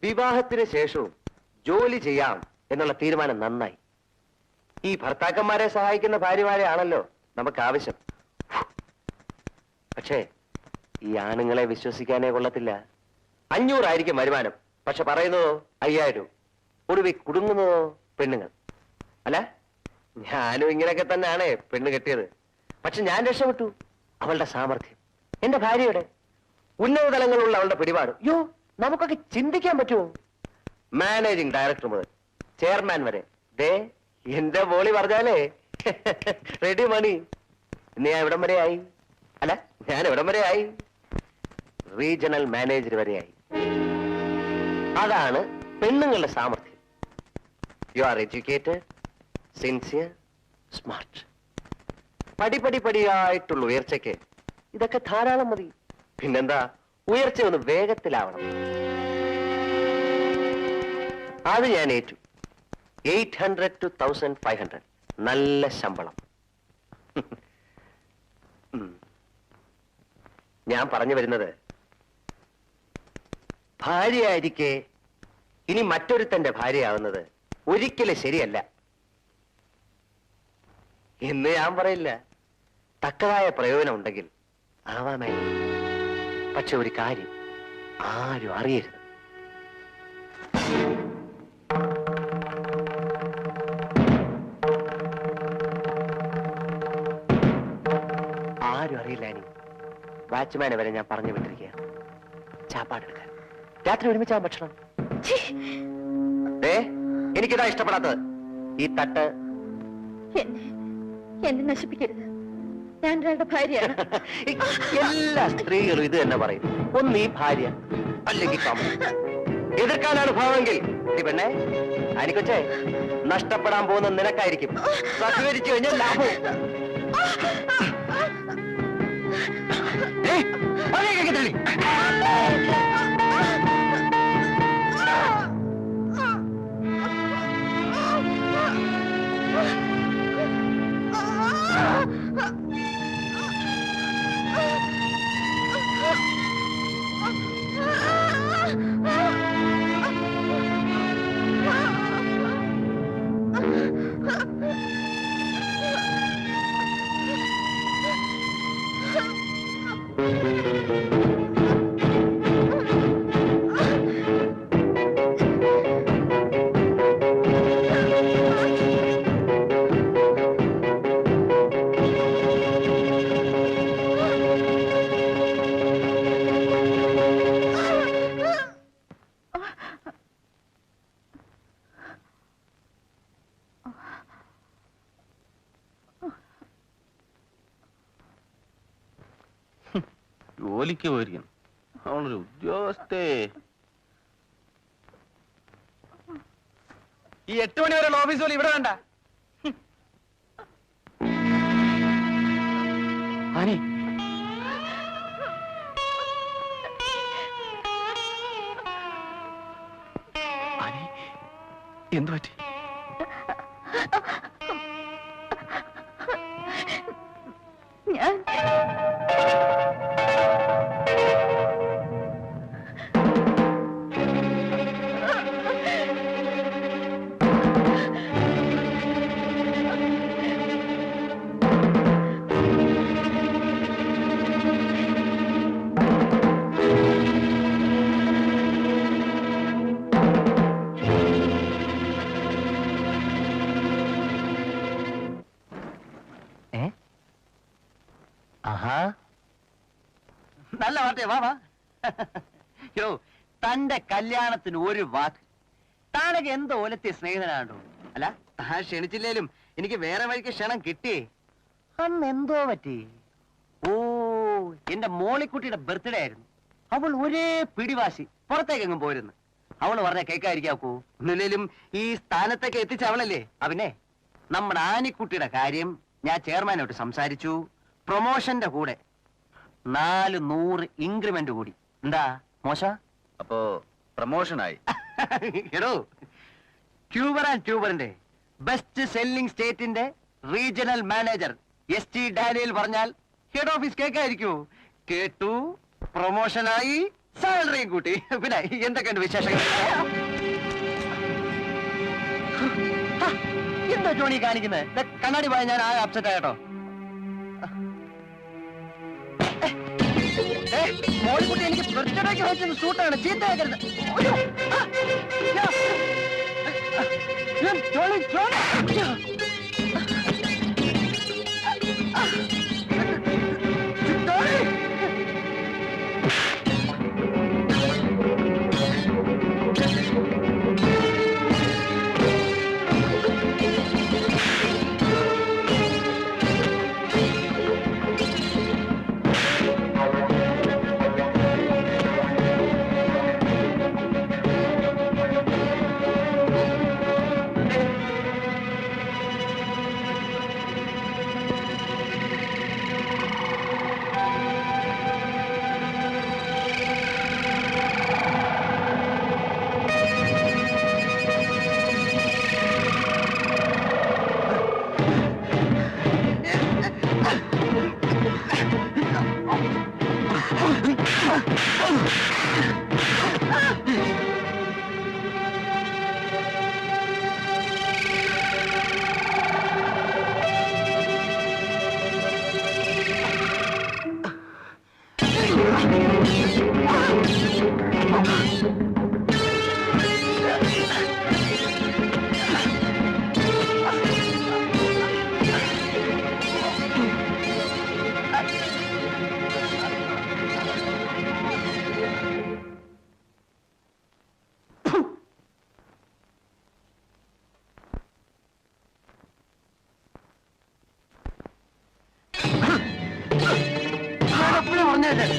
[SPEAKER 3] വിവാഹത്തിന് ശേഷവും ജോലി ചെയ്യാം എന്നുള്ള തീരുമാനം നന്നായി. ഈ ഭർത്താക്കന്മാരെ സഹായിക്കുന്ന ഭാര്യമാരെ ആണല്ലോ നമുക്ക് ആവശ്യം. പക്ഷേ ഈ ആണുങ്ങളെ വിശ്വസിക്കാനേ കൊള്ളത്തില്ല. 500 ആയിരിക്കും വരുമാനം, പക്ഷെ പറയുന്നതോ 5000. ഒടുവിൽ കുടുങ്ങുന്നതോ പെണ്ണുങ്ങൾ. അല്ല, ഞാനും ഇങ്ങനെയൊക്കെ തന്നെയാണ് പെണ്ണ് കെട്ടിയത്. പക്ഷെ ഞാൻ രക്ഷപ്പെട്ടു. അവളുടെ സാമർഥ്യം, എന്റെ ഭാര്യയുടെ ഉന്നത തലങ്ങളുള്ള അവളുടെ പിടിപാട്, യോ നമുക്കൊക്കെ ചിന്തിക്കാൻ പറ്റുമോ? മാനേജിംഗ് ഡയറക്ടർ മുതൽ ചെയർമാൻ വരെ ദേ എന്റെ ബോളി പറഞ്ഞാലേ റെഡി മണി. ഇന്ന് ഞാൻ എവിടം വരെ ആയി? അല്ല, ഞാൻ എവിടം വരെ ആയി? റീജിയണൽ മാനേജർ വരെയായി. അതാണ് പെണ്ണുങ്ങളുടെ സാമർഥ്യം. You are educated, sincere, smart. പടിയായിട്ടുള്ള ഉയർച്ചയ്ക്ക് ഇതൊക്കെ ധാരാളം മതി. പിന്നെന്താ, ഉയർച്ച ഒന്ന് വേഗത്തിലാവണം. അത് ഞാൻ ഏറ്റു. 800 to 1500 നല്ല ശമ്പളം. ഞാൻ പറഞ്ഞു വരുന്നത്, ഭാര്യയായിരിക്കെ ഇനി മറ്റൊരുത്തന്റെ ഭാര്യയാവുന്നത് ഒരിക്കലും ശരിയല്ല എന്ന് ഞാൻ പറയില്ല. തക്കതായ പ്രയോജനം ഉണ്ടെങ്കിൽ ആവാമേ. പക്ഷെ ഒരു കാര്യം ആരും അറിയരുത്. ആരും അറിയില്ല. ഇനി വാച്ച്മാനെ വരെ ഞാൻ പറഞ്ഞു വിട്ടിരിക്കുക ചാപ്പാടെടുക്കാൻ. രാത്രി ഒരുമിച്ചാൻ ഭക്ഷണം. എനിക്കിതാ ഇഷ്ടപ്പെടാത്തത്. ഈ തട്ട്
[SPEAKER 7] എന്നെ നശിപ്പിക്കരുത്. ഞാൻ ഒരാളുടെ ഭാര്യയാണ്.
[SPEAKER 3] എല്ലാ സ്ത്രീകളും ഇത് തന്നെ പറയും. ഒന്ന് ഈ ഭാര്യ, അല്ലെങ്കിൽ എതിർക്കാനാണ് ഭാവമെങ്കിൽ പെണ്ണെ അനിക്കൊച്ചേ, നഷ്ടപ്പെടാൻ പോകുന്ന നിനക്കായിരിക്കും. സഹകരിച്ചു കഴിഞ്ഞാൽ ലാഭവും. തള്ളി
[SPEAKER 6] ജോലിക്ക് പോയിരിക്കുന്നു. അവളൊരു ഉദ്യോഗസ്ഥേ.
[SPEAKER 4] ഈ 8 മണി വരെയുള്ള ഓഫീസ് ജോലി ഇവിടെ വേണ്ട.
[SPEAKER 6] ആനി, ആനി, എന്തു പറ്റി?
[SPEAKER 7] ഞാൻ
[SPEAKER 3] നല്ല വാർത്തയാ, വാ വാ. യോ, തന്റെ കല്യാണത്തിന് ഒരു വാക്ക്. താനൊക്കെ എന്തോ ഓലത്തെ സ്നേഹിതനാണോ? അല്ല, താൻ ക്ഷണിച്ചില്ലേലും എനിക്ക് വേറെ വഴിക്ക് ക്ഷണം കിട്ടി. അന്ന് എന്തോ പറ്റി? ഓ, എന്റെ മോളിക്കുട്ടിയുടെ ബർത്ത്ഡേ ആയിരുന്നു. അവൾ ഒരേ പിടിവാശി, പുറത്തേക്കെങ്ങും പോരുന്നു. അവള് പറഞ്ഞ കേൾക്കാതിരിക്കാക്കൂ. ഒന്നില്ലേലും ഈ സ്ഥാനത്തേക്ക് എത്തിച്ച അവളല്ലേ. അവനെ നമ്മുടെ ആനിക്കുട്ടിയുടെ കാര്യം ഞാൻ ചെയർമാനോട്ട് സംസാരിച്ചു. പ്രൊമോഷന്റെ കൂടെ 400 ഇൻക്രിമെന്റ് കൂടി. എന്താ മോശ?
[SPEAKER 4] അപ്പോ പ്രമോഷനായി.
[SPEAKER 3] എടോ, ട്യൂബർ ആൻഡ് ട്യൂബറിന്റെ ബെസ്റ്റ് സെല്ലിംഗ് സ്റ്റേറ്റിന്റെ റീജിയണൽ മാനേജർ ST ഡാനിയൽ പറഞ്ഞാൽ ഹെഡ് ഓഫീസ് കേൾക്കായിരിക്കൂ. കേട്ടു, പ്രൊമോഷനായി, സാലറിയും കൂട്ടി. പിന്നെ എന്തൊക്കെയുണ്ട് വിശേഷങ്ങൾ? എന്താ ജോണി കാണിക്കുന്നത്? കണ്ണാടി പോയ ഞാൻ ആകെ അപ്സെറ്റ് ആയിട്ടോ. മോളിക്കുട്ടി എനിക്ക് ബർത്ത്ഡേക്ക് വെച്ചൊന്ന് ഷൂട്ടാണ്, ചീത്തയാക്കരുത്. Johnny, Johnny.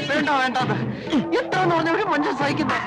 [SPEAKER 3] വേണ്ട വേണ്ടത് എത്താന്ന് പറഞ്ഞ ഒരു മനുഷ്യൻ സഹിക്കുന്നത്.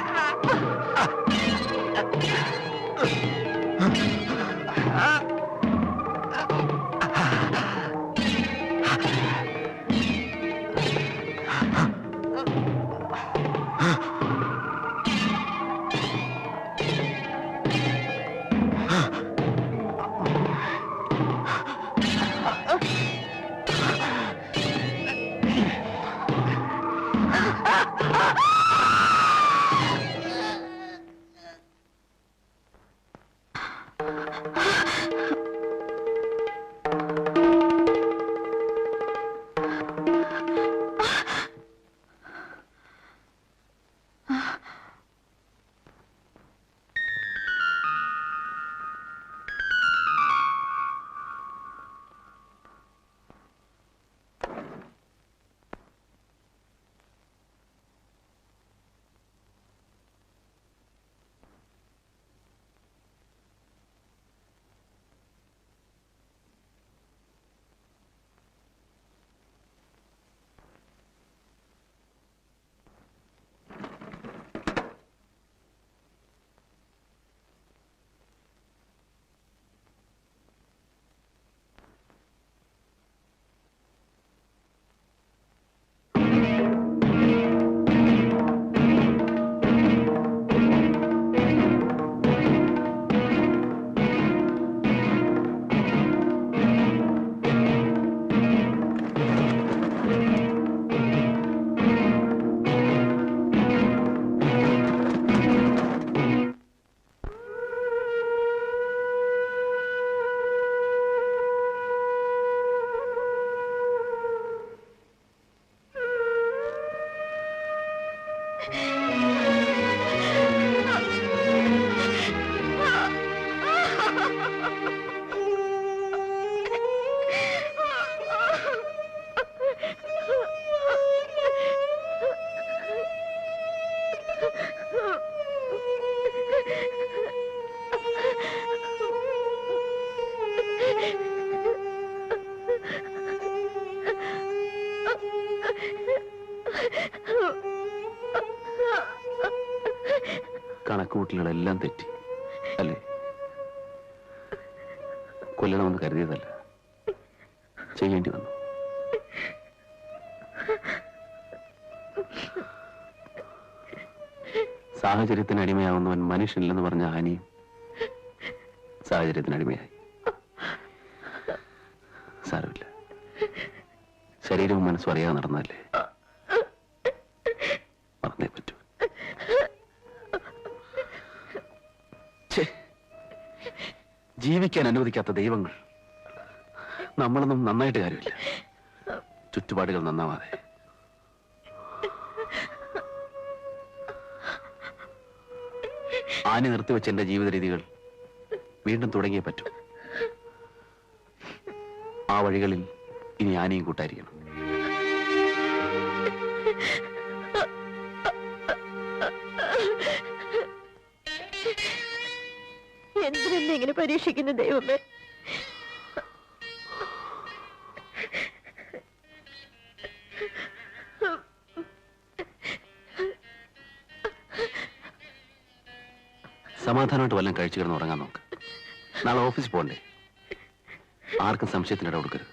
[SPEAKER 6] കണക്കുകൂട്ടലുകളെല്ലാം തെറ്റി അല്ലേ? കൊല്ലണമെന്ന് കരുതിയതല്ല, ചെയ്യേണ്ടി വന്നു. സാഹചര്യത്തിന് അടിമയാവുന്നവൻ മനുഷ്യനില്ലെന്ന് പറഞ്ഞ ആനയും സാഹചര്യത്തിന് അടിമയായി. സാരമില്ല, ശരീരവും മനസ്സും അറിയാതെ നടന്നല്ലേ, മറന്നേ പറ്റൂ. ജീവിക്കാൻ അനുവദിക്കാത്ത ദൈവങ്ങൾ. നമ്മളൊന്നും നന്നായിട്ട് കാര്യമില്ല, ചുറ്റുപാടുകൾ നന്നാവാതെ. ആന നിർത്തിവെച്ച എന്റെ ജീവിത രീതികൾ വീണ്ടും തുടങ്ങിയേ പറ്റൂ. ആ വഴികളിൽ ഇനി ആനയും കൂട്ടായിരിക്കണം.
[SPEAKER 7] എന്തിനെന്നെ ഇങ്ങനെ പരീക്ഷിക്കുന്ന ദൈവമേ?
[SPEAKER 6] സമാധാനമായിട്ട് വല്ലതും കഴിച്ചു കിടന്ന് ഉറങ്ങാൻ നോക്ക്. നാളെ ഓഫീസിൽ പോകണ്ടേ? ആർക്കും സംശയത്തിനിട കൊടുക്കരുത്.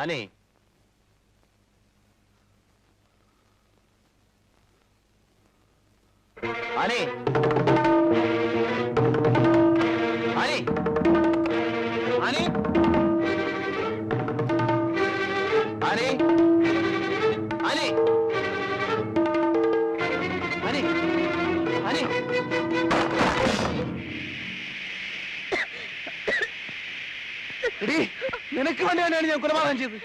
[SPEAKER 4] ആനേ, ആനേ, ആനേ, ആനേ, ആനേ, ആനേ, ആനേ, ആനേ. എടീ, നിനക്ക് വേണ്ടിയാണ് ഞാൻ കൊലപാതകം ചെയ്തത്.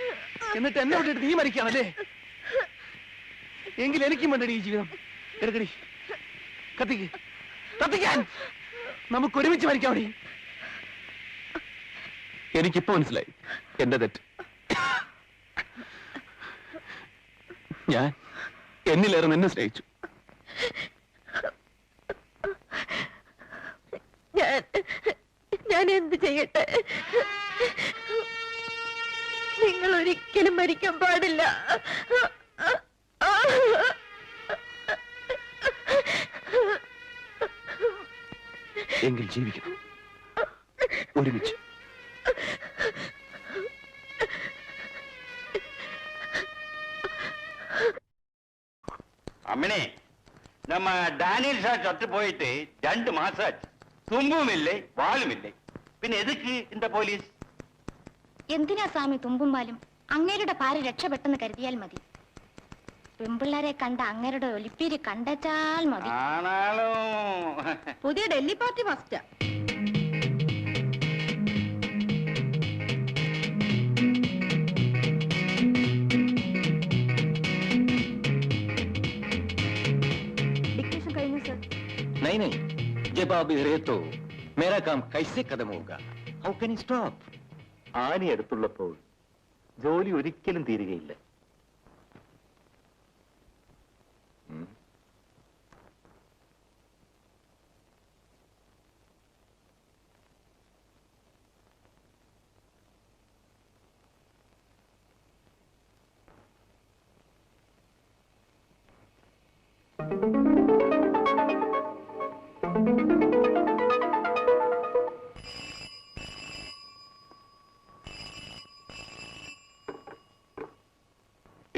[SPEAKER 4] എന്നിട്ട് എന്നെ വിട്ടിട്ട് നീ മരിക്കാണല്ലേ? എങ്കിൽ എനിക്കും വേണ്ടടി ഈ ജീവിതം. എടുക്കടി, കത്തിക്ക്, കത്തിക്കാൻ. നമുക്ക് ഒരുമിച്ച് മരിക്കാം. അവിടെ
[SPEAKER 6] എനിക്കിപ്പോ മനസ്സിലായി എന്റെ തെറ്റ്. ഞാൻ എന്നിലേറെ നിന്നെ സ്നേഹിച്ചു.
[SPEAKER 7] ഞാൻ എന്ത് ചെയ്യട്ടെ? നിങ്ങൾ ഒരിക്കലും മരിക്കാൻ പാടില്ല.
[SPEAKER 6] എങ്കിൽ ജീവിക്കണം ഒരുമിച്ച്.
[SPEAKER 5] അമ്മനെ, നമ്മ ഡാനിയൽ സാർ ചത്തു പോയിട്ട് 2 മാസം. തുമ്പുമില്ലേ വാളുമില്ലേ, പിന്നെ എതുക്ക് ഇന്ത പോലീസ്?
[SPEAKER 2] എന്തിനാ സ്വാമി തുമ്പും പാലും? അങ്ങേരുടെ ഭാര്യ രക്ഷപ്പെട്ടെന്ന് കരുതിയാൽ മതി. പെമ്പിള്ളേരെ കണ്ട അങ്ങേരുടെ ഒലിപ്പീര് കണ്ടാൽ മതി.
[SPEAKER 5] ആണാലോ,
[SPEAKER 7] പുതിയ ഡൽഹി പാർട്ടി ഫസ്റ്റാ.
[SPEAKER 8] नहीं नहीं, जब आप इधर है तो मेरा काम कैसे खत्म होगा? How can you stop?
[SPEAKER 6] Annie അടുത്തുള്ളപ്പോൾ ജോലി ഒരിക്കലും തീരുകയില്ല.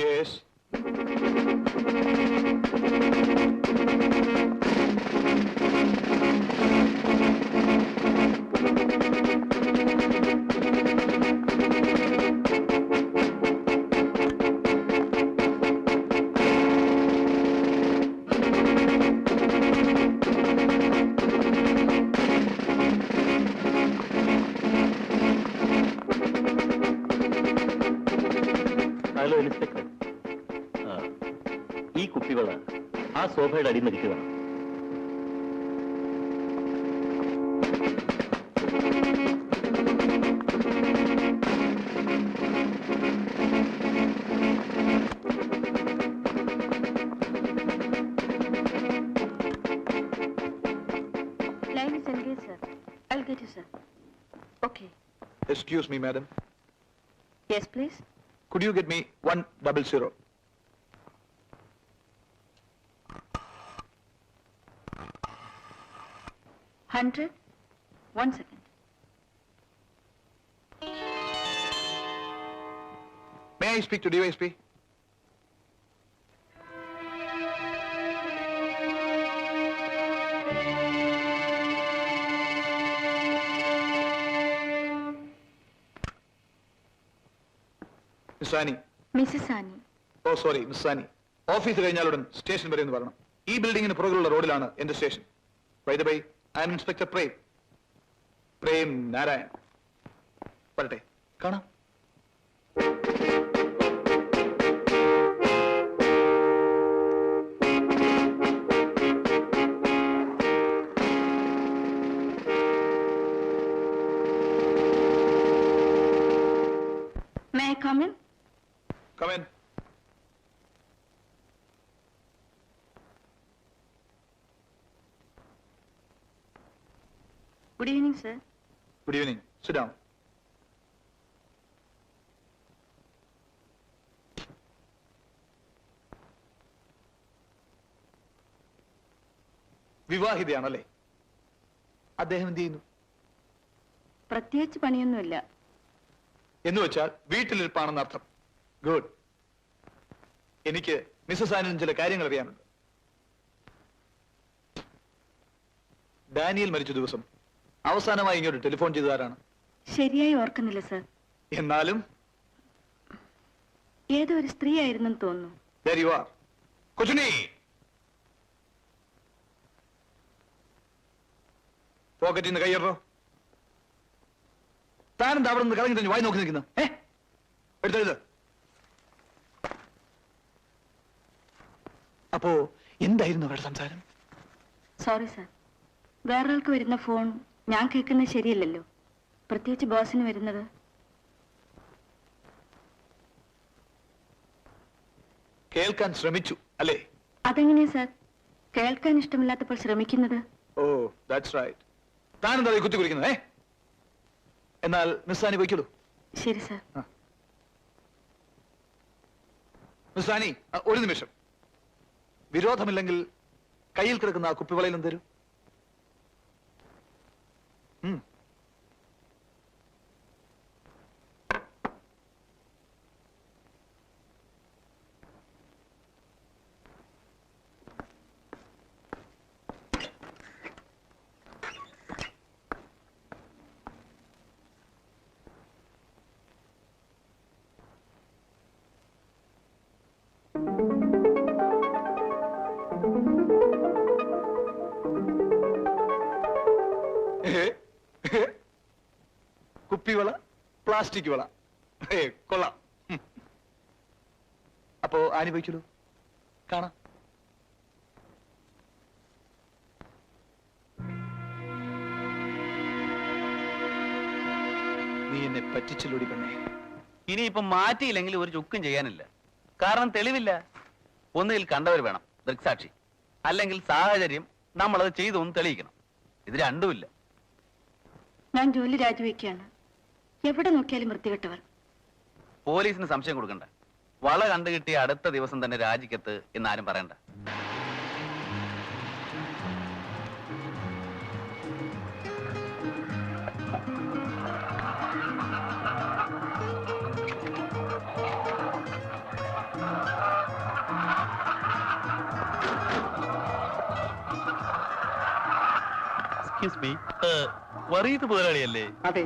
[SPEAKER 9] Yes.
[SPEAKER 6] ഹലോ ഇൻസ്പെക്ടർ, ഈ കുപ്പിവള ആ സോഫയുടെ അടിയിൽ നിൽക്കുകയാണ്.
[SPEAKER 7] Line is engaged, sir. I'll get you, sir. Okay.
[SPEAKER 9] Excuse me, madam.
[SPEAKER 7] Yes, please.
[SPEAKER 9] Could you get me 100?
[SPEAKER 7] 100? 1 second.
[SPEAKER 9] May I speak to DYSP? Miss Annie.
[SPEAKER 7] Mrs. Annie.
[SPEAKER 9] Oh, sorry, Miss Annie. Office കഴിഞ്ഞാലുടൻ station വരെ എന്ന് പറയണം. ഈ ബിൽഡിങ്ങിന് പുറകിലുള്ള റോഡിലാണ് എന്റെ station. By the way, I am Inspector Prem. Prem Narayan. വരട്ടെ, കാണാം.
[SPEAKER 7] May I come in?
[SPEAKER 9] Come in.
[SPEAKER 7] Good evening, sir.
[SPEAKER 9] Good evening. Sit down. വിവാഹിതയാണല്ലേ? അദ്ദേഹം എന്ത് ചെയ്യുന്നു?
[SPEAKER 7] പ്രത്യേകിച്ച് പണിയൊന്നുമില്ല.
[SPEAKER 9] എന്ന് വെച്ചാൽ വീട്ടിലിരിപ്പാണെന്ന് അർത്ഥം. ഗുഡ്. എനിക്ക് മിസ്സസ് ആനിന് ചില കാര്യങ്ങൾ അറിയാനുണ്ട്. ഡാനിയൽ മരിച്ച ദിവസം അവസാനമായി ഇങ്ങോട്ട് ടെലിഫോൺ ചെയ്തതാരാണ്?
[SPEAKER 7] ശരിയായി ഓർക്കുന്നില്ല, സർ.
[SPEAKER 9] എന്നാലും
[SPEAKER 7] ഏതോ ഒരു സ്ത്രീ ആയിരുന്നെന്ന് തോന്നുന്നു.
[SPEAKER 9] there you are. കൊച്ചുണ്ണി, പോക്കറ്റിൽ നിന്ന് കയ്യറോ. താനെന്താ അവിടെ നിന്ന് കളഞ്ഞു തന്നെ വായി നോക്കി നിൽക്കുന്നു? എടുത്തെഴുത്. അപ്പോ എന്തായിരുന്നു അവരുടെ സംസാരം?
[SPEAKER 7] Sorry, sir. വേറൊരാൾക്ക് വരുന്ന ഫോൺ ഞാൻ കേൾക്കുന്നത് ശരിയല്ലല്ലോ, പ്രത്യേകിച്ച് ബോസിന് വരുന്നത്.
[SPEAKER 9] കേൾക്കാൻ ശ്രമിച്ചു അല്ലേ?
[SPEAKER 7] അതെങ്ങനെയാ സർ കേൾക്കാൻ ഇഷ്ടമില്ലാത്തപ്പോൾ ശ്രമിക്കുന്നത്?
[SPEAKER 9] ഓ, ദാറ്റ്സ് റൈറ്റ്. താനെന്താ കുത്തി കുറിക്കുന്നത്? എന്നാൽ മിസ്സാനി വയ്ക്കുള്ളൂ.
[SPEAKER 7] ശരി, സർ.
[SPEAKER 9] മിസ്സാനി, ഒരു നിമിഷം. വിരോധമില്ലെങ്കിൽ കയ്യിൽ കിടക്കുന്ന ആ കുപ്പിവളയിലും തരൂ. കുപ്പിവള, പ്ലാസ്റ്റിക് വള. കൊള്ളാം. അപ്പോ ആനി വയ്ക്കുള്ളൂ. കാണാം. പറ്റിച്ചില്ലൂടി പെണ്ണേ.
[SPEAKER 4] ഇനിയിപ്പം മാറ്റിയില്ലെങ്കിൽ ഒരു ചുക്കും ചെയ്യാനില്ല. കാരണം തെളിവില്ല. ഒന്നുകിൽ കണ്ടവർ വേണം, ദൃക്സാക്ഷി, അല്ലെങ്കിൽ സാഹചര്യം നമ്മളത് ചെയ്തൊന്ന് തെളിയിക്കണം. ഇത് രണ്ടുമില്ല.
[SPEAKER 10] ഞാൻ ജോലി രാജിവെക്കുകയാണ്. എവിടെ നോക്കിയാലും വൃത്തികെട്ടവർ.
[SPEAKER 4] പോലീസിന് സംശയം കൊടുക്കണ്ട. വള കണ്ടുകിട്ടിയ അടുത്ത ദിവസം തന്നെ രാജിക്കത്ത് എന്നാരും പറയണ്ട. വറീത് മുതലാളിയല്ലേ?
[SPEAKER 5] അതെ.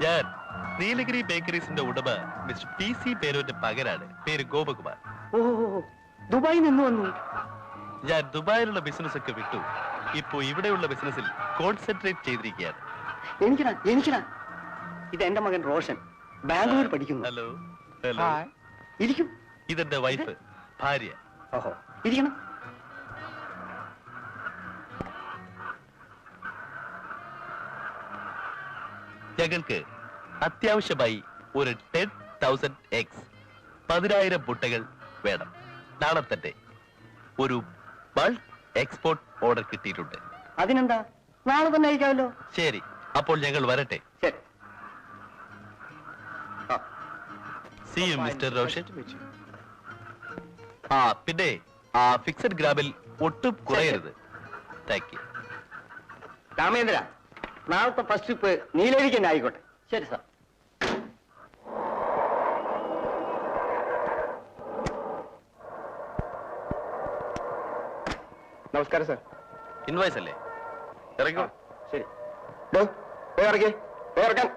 [SPEAKER 4] ഞാൻ നീലഗിരി ബേക്കറീസിന്റെ ഉടമ മിസ്റ്റർ PC പേരോന്റെ പകരാണ്. പേര് ഗോപകുമാർ.
[SPEAKER 5] ഓ, ദുബായിൽ നിന്ന് വന്നു.
[SPEAKER 4] ഞാൻ ദുബായിലുള്ള ബിസിനസ് ഒക്കെ വിട്ടു. ഇപ്പോ ഇവിടെയുള്ള ബിസിനസ്സിൽ കോൺസെൻട്രേറ്റ് ചെയ്തിരിക്കുകയാണ്.
[SPEAKER 5] എനിക്കടാ ഇത് എന്റെ മകൻ റോഷൻ, ബാംഗ്ലൂർ പഠിക്കുന്നു.
[SPEAKER 4] ഹലോ. ഹലോ.
[SPEAKER 5] ഇരിക്കും.
[SPEAKER 4] ഇതെന്റെ വൈഫ്, ഭാര്യ.
[SPEAKER 5] ഓഹോ, ഇരിക്കണം.
[SPEAKER 4] ഞങ്ങൾക്ക് അത്യാവശ്യമായി ഒരു 10,000 eggs, 10,000 മുട്ടകൾ വേണം. നാളെ തന്നെ ഒരു ബൾക്ക് എക്സ്പോർട്ട് ഓർഡർ കിട്ടിയിട്ടുണ്ട്.
[SPEAKER 5] അതിനെന്താ, നാളെ തന്നെ അയക്കാമല്ലോ.
[SPEAKER 4] ശരി, അപ്പോൾ ഞങ്ങൾ വരട്ടെ.
[SPEAKER 5] ശരി.
[SPEAKER 4] See you, Mr. റോഷൻ. പിന്നെ ഫിക്സഡ് ഗ്രാമിൽ ഒട്ടും കുറയരുത്. Thank you.
[SPEAKER 5] രാമേന്ദ്ര, നാളത്തെ ഫസ്റ്റ് ട്രിപ്പ് നീലഗിരിക്ക് തന്നെ ആയിക്കോട്ടെ. ശരി സാർ. നമസ്കാരം സാർ.
[SPEAKER 4] ഇൻവോയ്സ് അല്ലേ? ഇറങ്ങോ.
[SPEAKER 5] ശരി. ഇറക്കാൻ.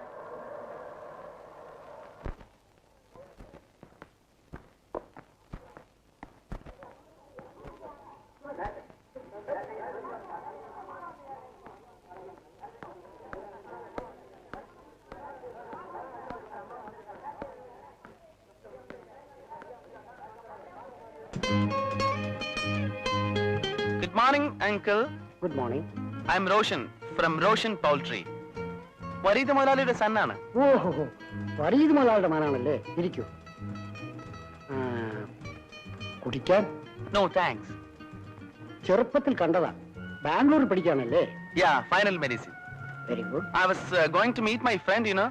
[SPEAKER 4] Good morning, uncle.
[SPEAKER 5] Good morning.
[SPEAKER 4] I am Roshan from Roshan Poultry. വരീത് മുതലാളിയുടെ സണ്ണാണ്.
[SPEAKER 5] ഓഹോ, വരീത് മുതലാളിയുടെ മകനാണല്ലേ? ഇരിക്കൂ. കുടിക്കാൻ?
[SPEAKER 4] No thanks.
[SPEAKER 5] ചെറുപ്പത്തിൽ കണ്ടതാ. ബാംഗ്ലൂർ പഠിക്കാണല്ലേ?
[SPEAKER 4] Yeah, final medicine.
[SPEAKER 5] Very good.
[SPEAKER 4] I was going to meet my friend, you know.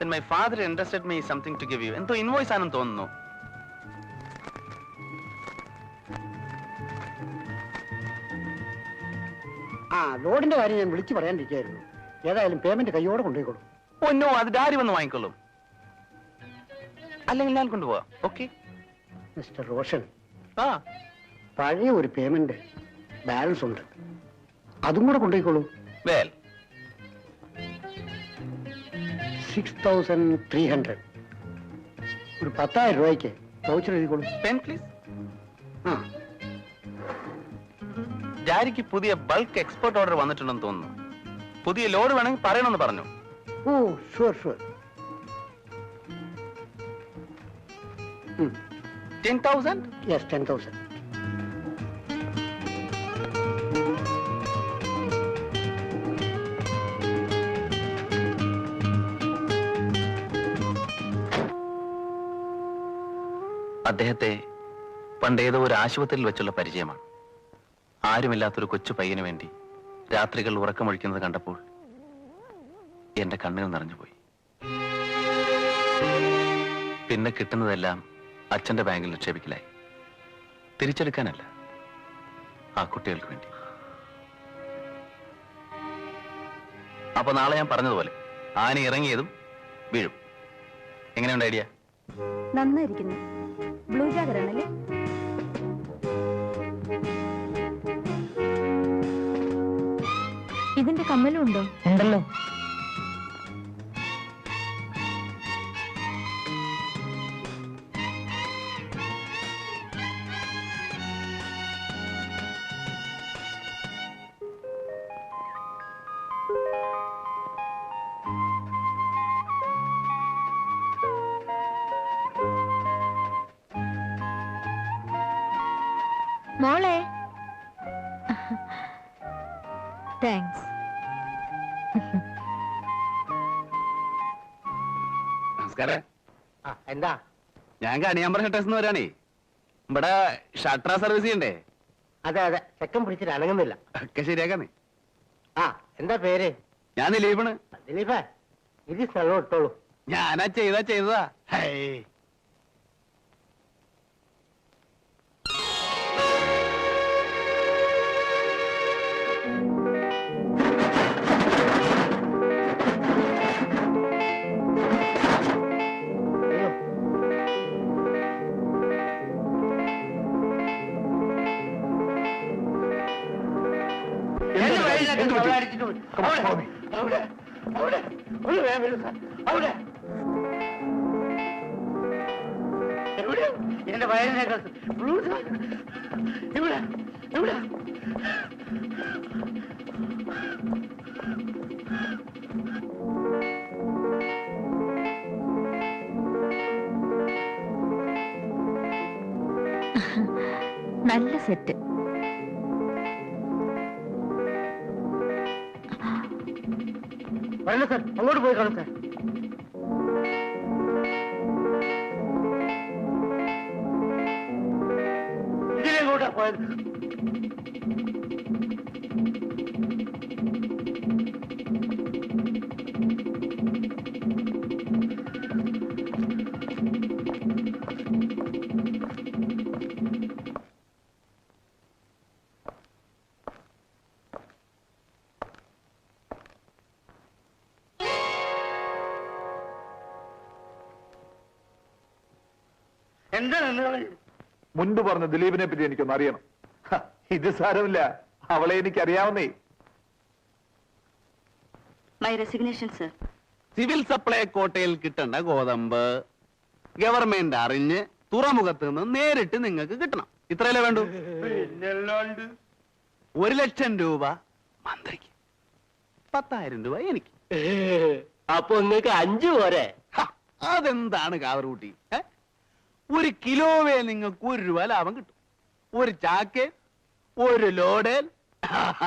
[SPEAKER 4] Then my father entrusted me something to give you. എന്തോ invoice ആണെന്ന് തോന്നുന്നു.
[SPEAKER 5] ലോഡിന്റെ കാര്യം ഞാൻ വിളിച്ചു പറയാണ്ടിരിക്കായിരുന്നു. ഏതായാലും പേയ്മെന്റ് കയ്യോടെ കൊണ്ടുപോയിക്കോളൂ.
[SPEAKER 4] ഓ നോ, അത് ഡാഡി വന്ന് വാങ്ങിക്കോളും. അല്ലെങ്കിൽ ഞാൻ കൊണ്ടുപോവാം. ഓക്കെ
[SPEAKER 5] മിസ്റ്റർ റോഷൻ,
[SPEAKER 4] ആ
[SPEAKER 5] പഴയ ഒരു പേയ്മെന്റ് ബാലൻസ് ഉണ്ട്, അതും കൂടെ കൊണ്ടുപോയിക്കോളൂ.
[SPEAKER 4] വെൽ
[SPEAKER 5] 6300. ഒരു 10,000 രൂപയ്ക്ക് വൗച്ചർ എഴുതിക്കോളൂ.
[SPEAKER 4] Pen please.
[SPEAKER 5] ആ,
[SPEAKER 4] ഡാഡിക്ക് പുതിയ ബൾക്ക് എക്സ്പോർട്ട് ഓർഡർ വന്നിട്ടുണ്ടെന്ന് തോന്നുന്നു. പുതിയ ലോഡ് വേണമെങ്കിൽ പറയണമെന്ന് പറഞ്ഞു.
[SPEAKER 5] Oh sure sure.
[SPEAKER 4] 10,000?
[SPEAKER 5] യെസ്, 10,000.
[SPEAKER 4] അദ്ദേഹത്തെ പണ്ടേതോ ഒരു ആശുപത്രിയിൽ വെച്ചുള്ള പരിചയമാണ്. ആരുമില്ലാത്തൊരു കൊച്ചു പയ്യന് വേണ്ടി രാത്രികൾ ഉറക്കമൊഴിക്കുന്നത് കണ്ടപ്പോൾ എന്റെ കണ്ണുകൾ നിറഞ്ഞുപോയി. പിന്നെ കിട്ടുന്നതെല്ലാം അച്ഛന്റെ ബാങ്കിൽ നിക്ഷേപിക്കലായി. തിരിച്ചെടുക്കാനല്ല, ആ കുട്ടികൾക്ക് വേണ്ടി. അപ്പൊ നാളെ ഞാൻ പറഞ്ഞതുപോലെ ആന ഇറങ്ങിയതും വീഴും. എങ്ങനെയുണ്ട് ഐഡിയ?
[SPEAKER 10] നന്നായിരിക്കുന്നു. ബ്ലൂ ജാഗറാണല്ലേ?
[SPEAKER 2] ഇതിന്റെ കമ്മലും ഉണ്ടോ?
[SPEAKER 5] ഉണ്ടല്ലോ.
[SPEAKER 2] മോളെ, താങ്ക്സ്.
[SPEAKER 6] നമസ്കാരം.
[SPEAKER 3] എന്താ?
[SPEAKER 6] ഞാൻ കണിയാമ്പറ ഷട്ടേഴ്സ് വരാണേ. ഇവിടെ ഷട്ടറ സർവീസ് ചെയ്യണ്ടേ?
[SPEAKER 3] അതെ അതെ, ചെക്കൻ പിടിച്ചിട്ട് അനങ്ങുന്നില്ല.
[SPEAKER 6] ഒക്കെ ശരിയാക്കാന്നേ.
[SPEAKER 3] ആ, എന്താ പേര്?
[SPEAKER 6] ഞാൻ ദിലീപാണ്.
[SPEAKER 3] ദിലീപേ, ഇത് സ്ഥലം ഇട്ടോളൂ.
[SPEAKER 6] ഞാനാ ചെയ്തതാ. ഹൈ.
[SPEAKER 3] എന്റെ വയറിനേക്കാൾ ഇവിടെ ഇവിടെ
[SPEAKER 7] നല്ല സെറ്റ്.
[SPEAKER 3] വരണം സാർ, അങ്ങോട്ട് പോയി കാണും സാർ. ഇതിലെങ്ങോട്ടാ പോയത്? എന്താണ്
[SPEAKER 9] മുൻപ് പറഞ്ഞ ദിലീപിനെ പറ്റി എനിക്കൊന്ന് അറിയണം. ഇത് സാരമില്ല, അവളെ എനിക്കറിയാവുന്നേ.
[SPEAKER 10] My resignation sir.
[SPEAKER 6] Civil supply കോട്ടയിൽ കിട്ടേണ്ട ഗോതമ്പ് ഗവൺമെന്റ് അറിഞ്ഞ് തുറമുഖത്ത് നിന്ന് നേരിട്ട് നിങ്ങൾക്ക് കിട്ടണം. ഇത്രയല്ലേ വേണ്ടു? 1,00,000 രൂപ മന്ത്രിക്ക്, 10,000 രൂപ എനിക്ക്.
[SPEAKER 3] അപ്പൊ നിങ്ങൾക്ക് 5 പോരെ?
[SPEAKER 6] അതെന്താണ് കാവറൂട്ടി? 1 കിലോവേ നിങ്ങൾക്ക് 1 രൂപ ലാഭം കിട്ടും. 1 ചാക്ക്, 1 ലോഡേൽ,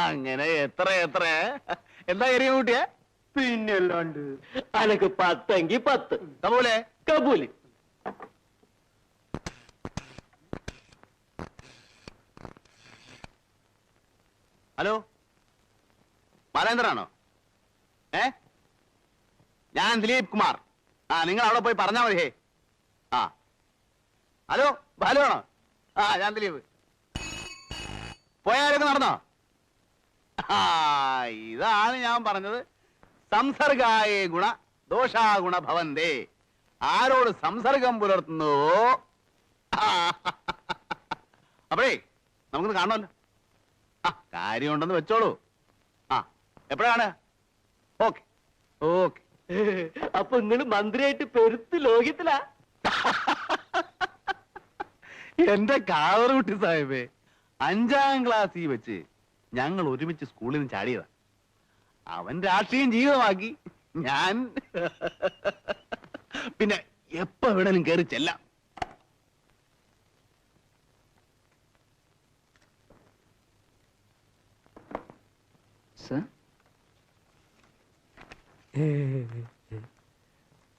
[SPEAKER 6] അങ്ങനെ എത്ര എന്താ കാര്യം കൂട്ടിയേ?
[SPEAKER 3] പിന്നല്ലാണ്ട് അനക്ക് 10 എങ്കിൽ 10.
[SPEAKER 6] കബൂലേ?
[SPEAKER 3] കബൂല്.
[SPEAKER 6] ഹലോ, ബാലേന്ദ്രനാണോ? ഞാൻ ദിലീപ് കുമാർ. നിങ്ങൾ അവിടെ പോയി പറഞ്ഞാ മതി. ഹലോ, ബാലു ആണോ? ഞാൻ ദിലീപ്. പോയാലൊക്കെ നടന്നോ? ഇതാണ് ഞാൻ പറഞ്ഞത്. സംസർഗായേ ഗുണ ദോഷാഗുണ ഭവന്തേ. ആരോട് സംസർഗം പുലർത്തുന്നുവോ അപ്പോഴേ നമുക്കൊന്ന് കാണണമല്ലോ. കാര്യമുണ്ടെന്ന് വെച്ചോളൂ. എപ്പോഴാണ്? Okay okay.
[SPEAKER 3] അപ്പൊ നിങ്ങൾ മന്ത്രിയായിട്ട് പെരുത്ത് ലോകത്തിലാ?
[SPEAKER 6] എന്റെ കാവറൂട്ടി സാഹിബേ, 5ാം ക്ലാസ്സിൽ വെച്ച് ഞങ്ങൾ ഒരുമിച്ച് സ്കൂളിൽ നിന്ന് ചാടിയതാ. അവൻ രാഷ്ട്രീയം ജീവിതമാക്കി, ഞാൻ പിന്നെ എപ്പോ വേണേലും കയറി ചെല്ലാം.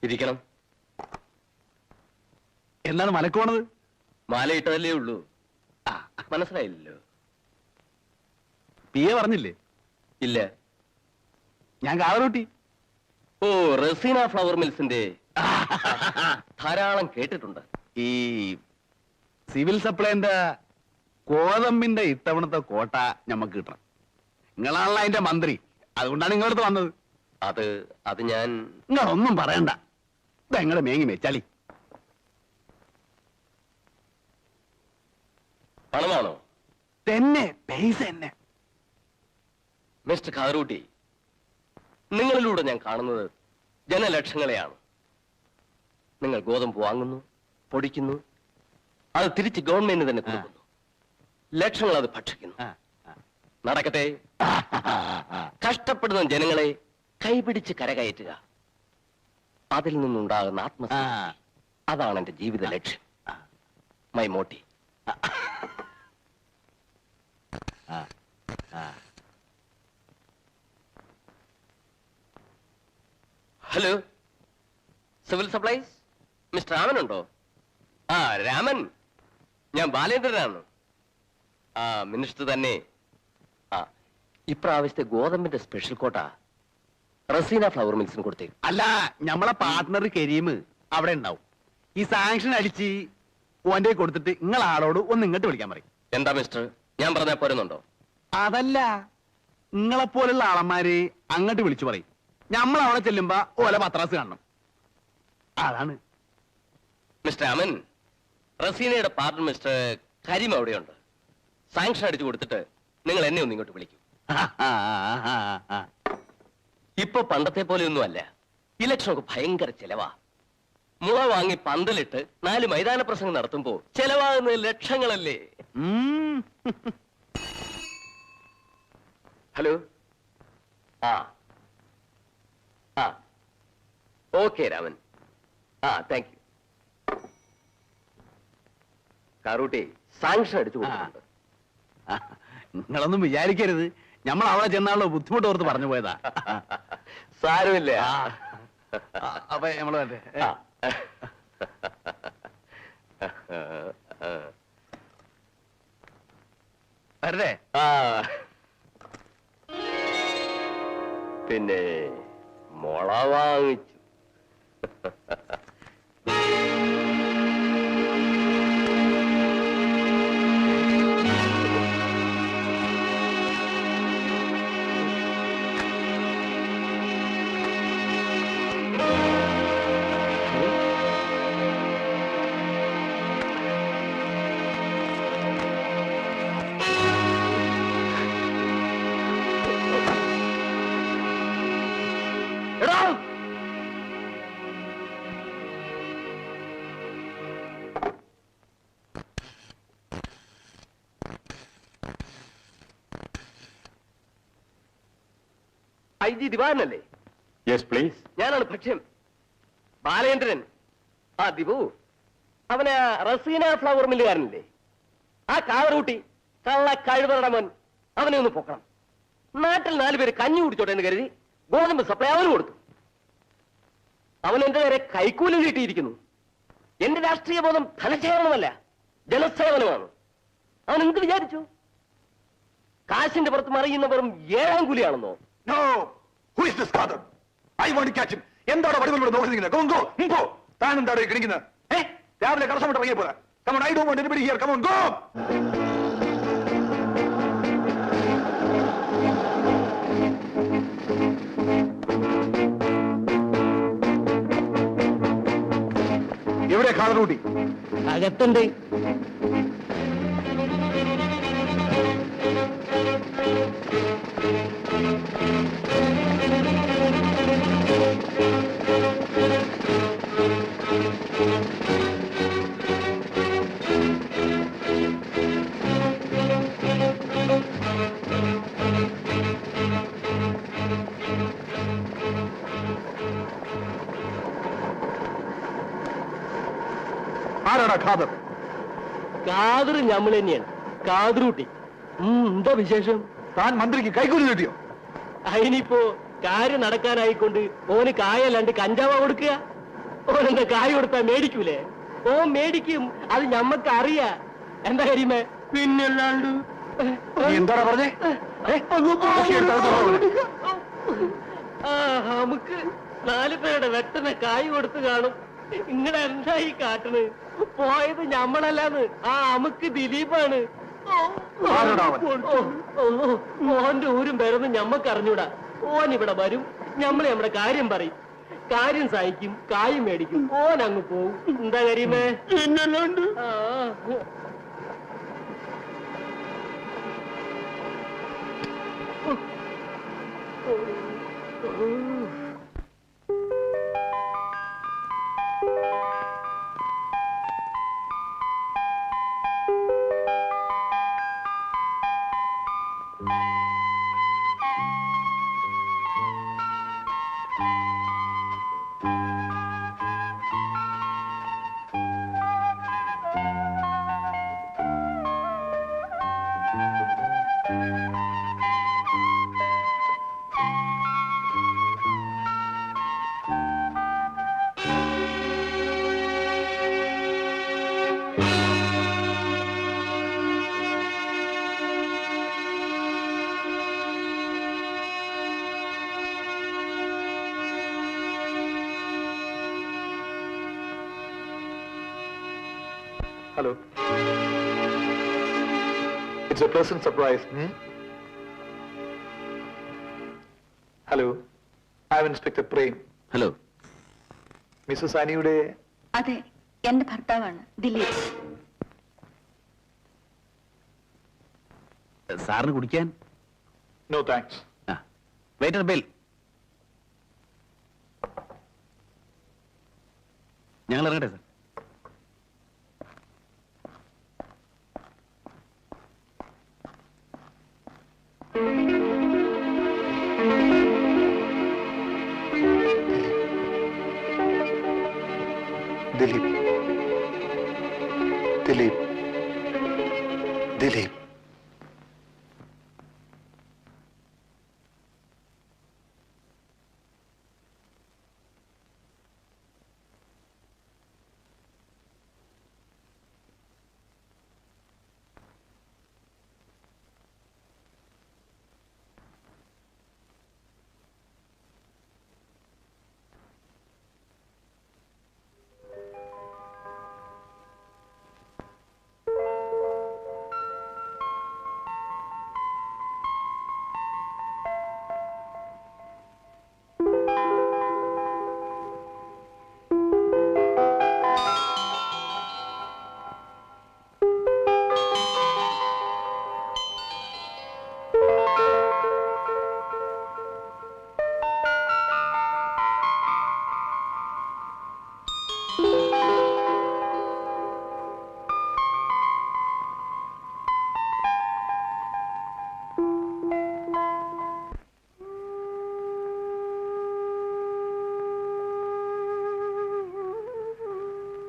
[SPEAKER 3] ഇരിക്കണം.
[SPEAKER 6] എന്താണ് മലക്കോണത്?
[SPEAKER 3] മാലയിട്ടതല്ലേ ഉള്ളൂ, മനസ്സിലായില്ലല്ലോ.
[SPEAKER 6] പിയെ പറഞ്ഞില്ലേ?
[SPEAKER 3] ഇല്ല.
[SPEAKER 6] ഞാൻ കാവറൂട്ടി.
[SPEAKER 3] ഓ, റസീന ഫ്ലവർ മിൽസിന്റെ ധാരാളം കേട്ടിട്ടുണ്ട്.
[SPEAKER 6] ഈ സിവിൽ സപ്ലൈന്റെ കോതമ്പിന്റെ ഇത്തവണത്തെ കോട്ട ഞമ്മക്ക് കിട്ടണം. നിങ്ങളാണല്ലോ അതിന്റെ മന്ത്രി, അതുകൊണ്ടാണ് നിങ്ങളടുത്ത് വന്നത്.
[SPEAKER 3] അത് ഞാൻ...
[SPEAKER 6] നിങ്ങളൊന്നും പറയണ്ട, ഇതെങ്ങളെ മേങ്ങി വെച്ചാളി.
[SPEAKER 3] പണമാണോ?
[SPEAKER 6] തന്നെ പൈസ തന്നെ.
[SPEAKER 3] മിസ്റ്റർ കാറൂട്ടി, നിങ്ങളിലൂടെ ഞാൻ കാണുന്നത് ജനലക്ഷങ്ങളെയാണ്. നിങ്ങൾ ഗോതമ്പ് വാങ്ങുന്നു, പൊടിക്കുന്നു, അത് തിരിച്ച് ഗവൺമെന്റിന് തന്നെ കൊടുക്കുന്നു. ലക്ഷങ്ങൾ അത് ഭക്ഷിക്കുന്നു. നടക്കട്ടെ. കഷ്ടപ്പെടുന്ന ജനങ്ങളെ കൈപിടിച്ച് കരകയറ്റുക, അതിൽ നിന്നുണ്ടാകുന്ന ആത്മസംതൃപ്തി, അതാണ് എന്റെ ജീവിത ലക്ഷ്യം. My Moti. Hello
[SPEAKER 8] civil supplies mister Raman ഉണ്ടോ? ആ രാമൻ, ഞാൻ ബാലേന്ദ്രനാണ്. ആ മിനിസ്റ്റർ തന്നെ. ആ ഇപ്രാവശ്യത്തെ ഗോതമ്പിന്റെ സ്പെഷ്യൽ കോട്ട റസീന ഫ്ലവർ മിൽസിന് കൊടുത്തേ.
[SPEAKER 6] അല്ല, നമ്മളെ പാർട്ട്ണർ കരീം അവിടെ ഉണ്ടാവും. ഈ സാങ്ഷൻ അടിച്ച് ഓന്റെ കൊടുത്തിട്ട് നിങ്ങൾ ആളോട് ഒന്ന് ഇങ്ങോട്ട് വിളിക്കാൻ പറയും.
[SPEAKER 8] എന്താ മിസ്റ്റർ, ഞാൻ പറഞ്ഞാൽ പോരുന്നുണ്ടോ?
[SPEAKER 6] അതല്ല, നിങ്ങളെപ്പോലുള്ള ആളന്മാര് അങ്ങോട്ട് വിളിച്ചു പറയും. നമ്മൾ അവിടെ ചെല്ലുമ്പോ ഓല പത്രാസ് കാണണം. അതാണ്.
[SPEAKER 8] മിസ്റ്റർ രാമൻ, റസീനയുടെ പാർട്ണർ മിസ്റ്റർ കരീം അവിടെയുണ്ട്. സാങ്ഷൻ അടിച്ചു കൊടുത്തിട്ട് നിങ്ങൾ എന്നെ ഒന്ന് ഇങ്ങോട്ട് വിളിക്കൂ. ഇപ്പൊ പണ്ടത്തെ പോലെ ഒന്നുമല്ല. ഇലക്ഷനൊക്കെ ഭയങ്കര ചെലവാ. മുള വാങ്ങി പന്തലിട്ട് 4 മൈതാന പ്രസംഗം നടത്തുമ്പോ ചെലവാകുന്ന ലക്ഷങ്ങളല്ലേ. ഹലോ. ആ ആ ഓക്കെ രാമൻ. ആ താങ്ക് യു. കാറൂട്ടി സാങ്ഷൻ അടിച്ചു കൊടുക്കുന്നുണ്ട്.
[SPEAKER 6] നിങ്ങളൊന്നും വിചാരിക്കരുത്, നമ്മൾ അവിടെ ചെന്നാണല്ലോ ബുദ്ധിമുട്ട് ഓർത്ത് പറഞ്ഞു പോയതാ.
[SPEAKER 8] സാരമില്ല.
[SPEAKER 6] അപ്പൊ നമ്മള് വരട്ടെ. വരട്ടെ.
[SPEAKER 8] പിന്നെ മുള വാങ്ങിച്ചു. ഐ ജി ദിവാനല്ലേ?
[SPEAKER 5] Yes please.
[SPEAKER 8] ഞാനാണ് ഭക്ഷ്യം ബാലേന്ദ്രൻ. ആ ദിവു, അവന് റസീന ഫ്ലവർ മില്ലുകാരനല്ലേ? ആ കാവറൂട്ടി കള്ള കഴിവറുടെ മോൻ, അവനെ ഒന്ന് പൊക്കണം. നാട്ടിൽ 4 പേര് കഞ്ഞി കുടിച്ചോട്ടെ എന്ന് കരുതി ഗോതമ്പ് സപ്ലൈ അവന് കൊടുത്തു. അവൻ എന്റെ നേരെ കൈക്കൂലി കിട്ടിയിരിക്കുന്നു. എന്റെ രാഷ്ട്രീയ ബോധം ധനശേഖരണമല്ല, ജനസേവനമാണ്. അവൻ എന്ത് വിചാരിച്ചു? കാശിന്റെ പുറത്ത് മറിയുന്നവരും 7ആം കൂലിയാണെന്നോ?
[SPEAKER 9] No! Who is this father? I want to catch him. എന്താണ് വടിവലോട് നോക്കുന്നത്? Go! താൻ എന്താണ് കിണിക്കുന്നത്? രാവിലെ കടസമിട്ട് ഇറങ്ങിയ പോലെ. Come on, I don't want anybody here. Come on, go! എവിടെ കാതറൂട്ടി?
[SPEAKER 1] അകത്തുണ്ട്.
[SPEAKER 9] ആരാടാ ഖാദർ?
[SPEAKER 1] കാതറ് ഞമ്മൾ തന്നെയാണ്, കാതറൂട്ടി. എന്താ വിശേഷം?
[SPEAKER 9] താൻ മന്ത്രിക്ക് കൈക്കൂലി കിട്ടിയോ?
[SPEAKER 1] അതിനിപ്പോ കാര്യം നടക്കാനായിക്കൊണ്ട് ഓന് കായല്ലാണ്ട് കഞ്ചാവ കൊടുക്കുക? ഓനെന്താ കായ കൊടുത്താ മേടിക്കൂലേ? ഓ മേടിക്കും, അത് ഞമ്മക്ക് അറിയാ. എന്താ കരിമേ? പിന്നല്ലാണ്ട്.
[SPEAKER 9] എന്താടാ പറഞ്ഞേ?
[SPEAKER 1] നമുക്ക് 4 പേരുടെ വെട്ടന കായ് കൊടുത്ത് കാണും. ഇങ്ങനെ എന്തായി കാട്ടണ്? പോയത് ഞമ്മളല്ലാന്ന്, ആ അമുക്ക് ദിലീപാണ്. ഓന്റെ ഊരും പേരൊന്നും ഞമ്മക്ക് അറിഞ്ഞൂടാ. ഓൻ ഇവിടെ വരും, ഞമ്മളെ നമ്മുടെ കാര്യം പറയും, കാര്യം സഹിക്കും, കായും മേടിക്കും, ഓൻ അങ്ങ് പോവും. എന്താ കരിമേ? പിന്നല്ലാണ്ട്.
[SPEAKER 9] Hello. It's a pleasant surprise. Hello. I'm Inspector Prem.
[SPEAKER 6] Hello.
[SPEAKER 9] Mrs അനിയുടെ
[SPEAKER 10] അതെ, എന്റെ ഭർത്താവാണ് ദിലീപ്.
[SPEAKER 6] സാറിന് കുടിക്കാൻ?
[SPEAKER 9] No thanks.
[SPEAKER 6] Waiter bill. ഞങ്ങൾ ഇറങ്ങട്ടെ സാർ?
[SPEAKER 9] ദിലീപ്, ദിലീപ്, ദിലീപ്.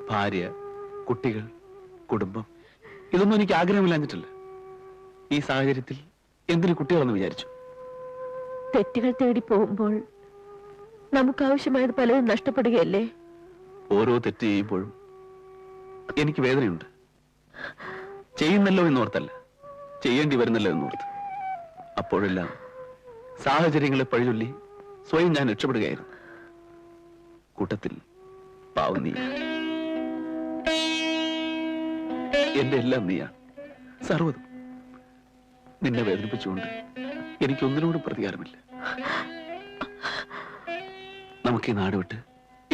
[SPEAKER 6] ഭാര്യ, കുട്ടികൾ, കുടുംബം, ഇതൊന്നും എനിക്ക് ആഗ്രഹമില്ലാഞ്ഞിട്ടില്ല. ഈ സാഹചര്യത്തിൽ എന്തിനു കുട്ടികളെന്ന് വിചാരിച്ചു.
[SPEAKER 7] തെറ്റുകൾ തേടി പോകുമ്പോൾ നമുക്ക് ആവശ്യമായത് പലതും നഷ്ടപ്പെടുകയല്ലേ?
[SPEAKER 6] ഓരോ തെറ്റ് ചെയ്യുമ്പോഴും എനിക്ക് വേദനയുണ്ട്. ചെയ്യുന്നല്ലോ എന്നോർത്തല്ല, ചെയ്യേണ്ടി വരുന്നല്ലോ എന്നോർത്ത്. അപ്പോഴെല്ലാം സാഹചര്യങ്ങളെ പഴിചൊല്ലി സ്വയം ഞാൻ രക്ഷപ്പെടുകയായിരുന്നു. കൂട്ടത്തിൽ പാവം നീ, എന്റെ എല്ലാം നീയാണ്, സർവ്വതും. നിന്നെ വേദനിപ്പിച്ചുകൊണ്ട് എനിക്കൊന്നിനോടും പ്രതികാരമില്ല. നമുക്ക് ഈ നാട് വിട്ട്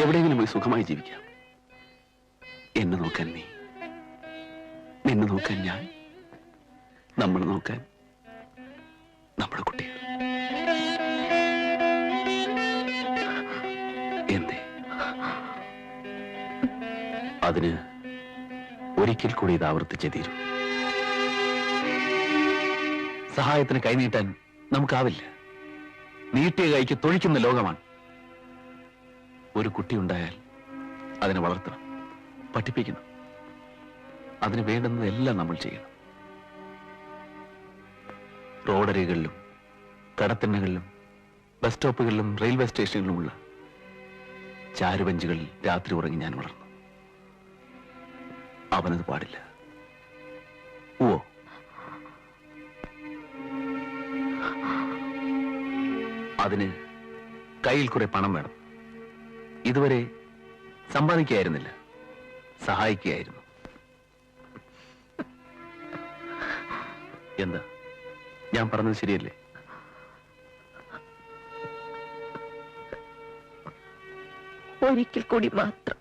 [SPEAKER 6] എവിടെയെങ്കിലും പോയി സുഖമായി ജീവിക്കാം. എന്നെ നോക്കാൻ നീ, നിന്നെ നോക്കാൻ ഞാൻ, നമ്മൾ നോക്കാൻ നമ്മുടെ കുട്ടികൾ. എന്തേ? അതിന് ഒരിക്കൽ കൂടി ഇത് ആവർത്തിച്ചേ തീരൂ. സഹായത്തിന് കൈനീട്ടാൻ നമുക്കാവില്ല. നീട്ടിയ കൈക്ക് തൊഴിക്കുന്ന ലോകമാണ്. ഒരു കുട്ടി ഉണ്ടായാൽ അതിനെ വളർത്തണം, പഠിപ്പിക്കണം. അതിന് വേണ്ടുന്നതെല്ലാം നമ്മൾ ചെയ്യണം. റോഡരികളിലും കടത്തിണ്ണകളിലും ബസ് സ്റ്റോപ്പുകളിലും റെയിൽവേ സ്റ്റേഷനുകളിലുമുള്ള ചാരുബെഞ്ചുകളിൽ രാത്രി ഉറങ്ങി ഞാൻ വളർന്നു. അവനത് പാടില്ല. ഓ, അതിന് കയ്യിൽ കുറെ പണം വേണം. ഇതുവരെ സമ്പാദിക്കുകയായിരുന്നില്ല, സഹായിക്കുകയായിരുന്നു. എന്താ, ഞാൻ പറഞ്ഞത് ശരിയല്ലേ?
[SPEAKER 7] ഒരിക്കൽ കൂടി മാത്രം.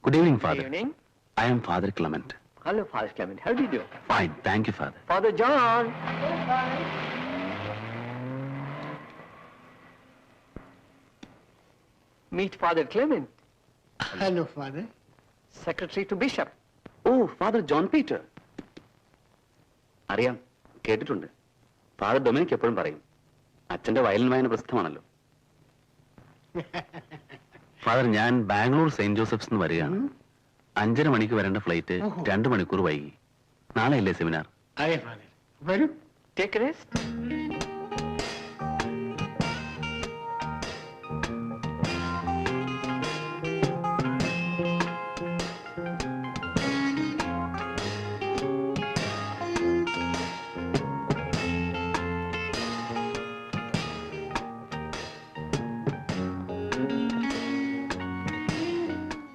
[SPEAKER 6] Good evening, Father.
[SPEAKER 8] Good evening.
[SPEAKER 6] I am Father Clement.
[SPEAKER 8] Hello, Father Clement. How do you do?
[SPEAKER 6] Fine, thank you, Father.
[SPEAKER 8] Father John. Meet Father Clement.
[SPEAKER 11] Hello, Father.
[SPEAKER 8] Secretary to Bishop.
[SPEAKER 6] Oh, father John Peter. അറിയാം, കേട്ടിട്ടുണ്ട്. Father Dominic എപ്പോഴും പറയും. അച്ഛന്റെ violin വായന പ്രസിദ്ധമാണല്ലോ. Father, ഞാൻ Bangalore Saint Joseph's വരികയാണ്. 5:30 മണിക്ക് വരേണ്ട ഫ്ലൈറ്റ് 2 മണിക്കൂർ വൈകി. നാളെ അല്ലേ സെമിനാർ?
[SPEAKER 11] അതെ ഫാദർ. വരൂ.
[SPEAKER 3] Take rest.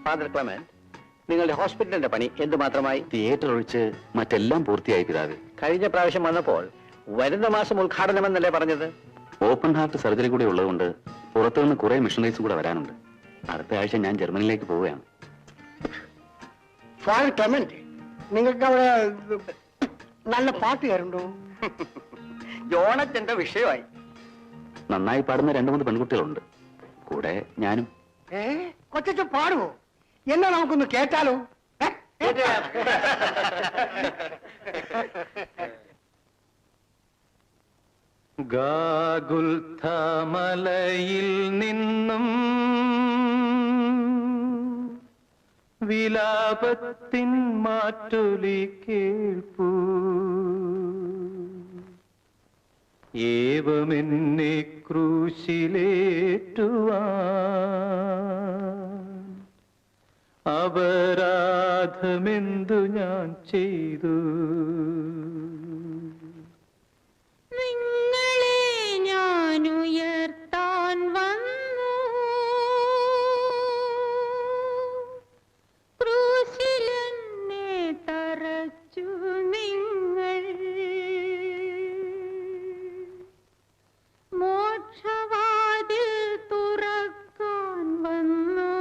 [SPEAKER 4] ഫാദർ ക്ലെമന്റ്, നിങ്ങളുടെ ഹോസ്പിറ്റലിന്റെ പണി എന്തുമാത്രമായി?
[SPEAKER 6] തിയേറ്റർ ഒഴിച്ച് മറ്റെല്ലാം പൂർത്തിയായി പിതാവേ.
[SPEAKER 4] കഴിഞ്ഞ പ്രാവശ്യം വന്നപ്പോൾ വരുന്ന മാസം ഉദ്ഘാടനമെന്നല്ലേ പറഞ്ഞത്?
[SPEAKER 6] ഓപ്പൺ ഹാർട്ട് സർജറി കൂടെ ഉള്ളതുകൊണ്ട് പുറത്തുനിന്ന് കുറെ മിഷണറീസ് കൂടെ വരാനുണ്ട്. അടുത്ത ആഴ്ച ഞാൻ ജർമ്മനിയിലേക്ക് പോവുകയാണ്.
[SPEAKER 11] ഫാദർ ക്ലെമന്റ്, നിങ്ങൾക്ക് അവിടെ നല്ല പാട്ടുകാരുണ്ടോ?
[SPEAKER 4] ജോണച്ചന്റെ വിഷയമായി.
[SPEAKER 6] നന്നായി പാടുന്ന 2-3 പെൺകുട്ടികളുണ്ട്, കൂടെ ഞാനും.
[SPEAKER 11] കൊച്ചു പാടുവോ? എന്നാ നമുക്കൊന്ന് കേട്ടാലോ?
[SPEAKER 12] ഗാഗുൽഥമലയിൽ നിന്നും വിലാപത്തിൻ മാറ്റൊലി കേൾപ്പൂ, ഏവമെന്നെ ക്രൂശിലേറ്റുവാൻ അപരാധമെന്തു ഞാൻ ചെയ്തു?
[SPEAKER 13] നിങ്ങളെ ഞാൻ ഉയർത്താൻ വന്നു, ക്രൂശിലെന്നെ തറച്ചു നിങ്ങൾ, മോക്ഷവാതിൽ തുറക്കാൻ വന്നു,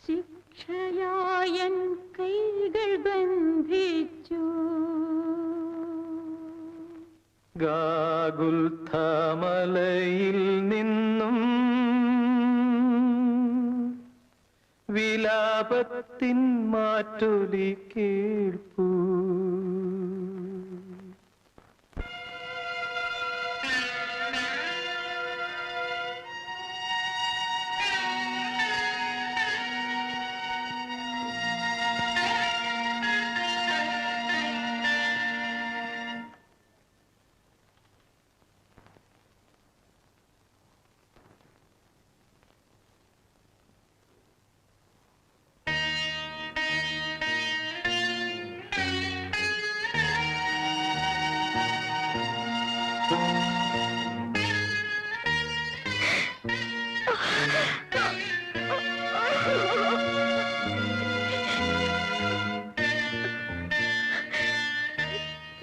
[SPEAKER 13] ശിക്ഷയായൻ കൈകൾ ബന്ധിച്ചു.
[SPEAKER 12] ഗാഗുൽഥമലയിൽ നിന്നും വിലാപത്തിൻ മാറ്റൊലി കേൾപ്പൂ.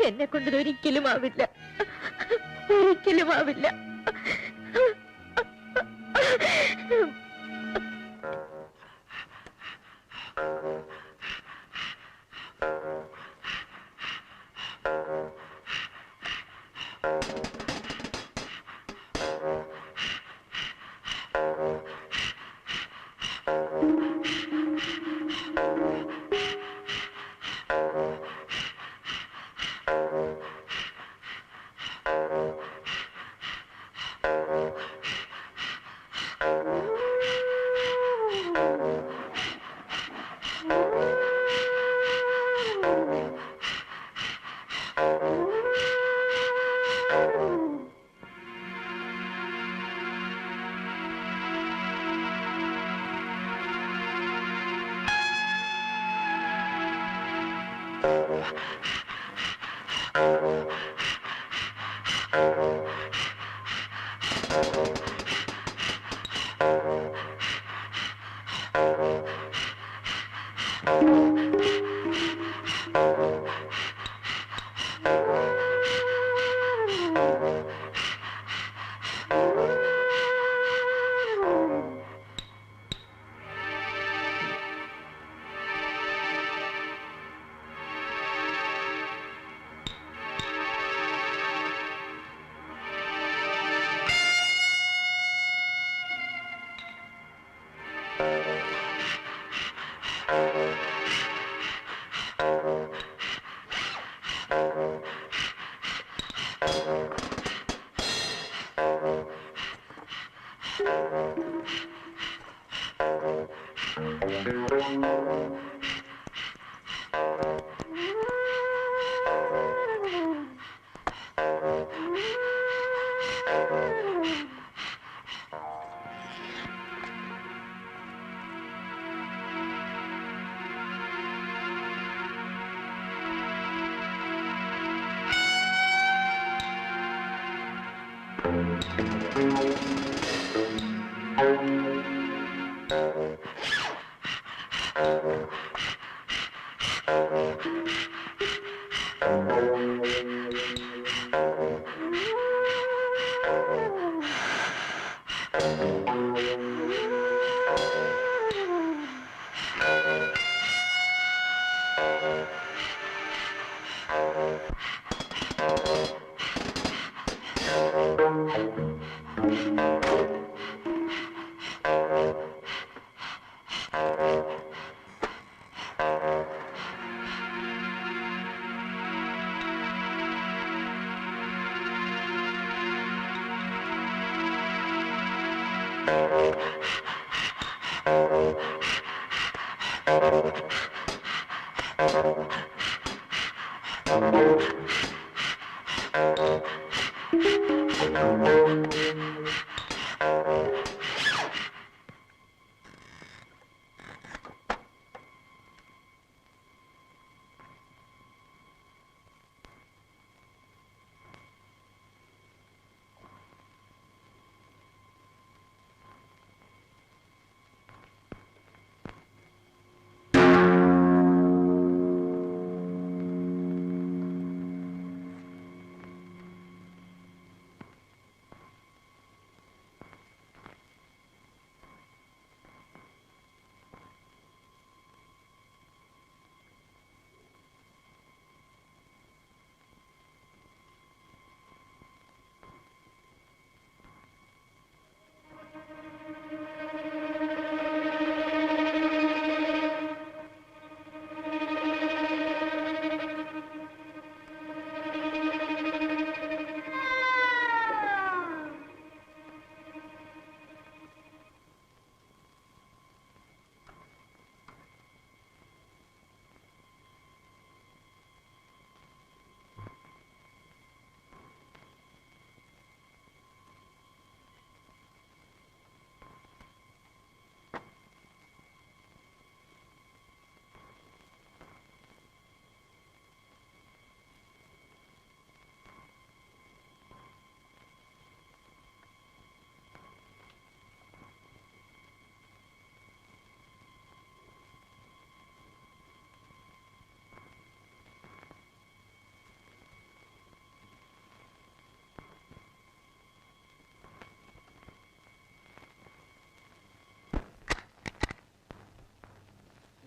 [SPEAKER 7] എന്നെ കൊണ്ട് ഒരിക്കലും ആവില്ല, ഒരിക്കലും ആവില്ല.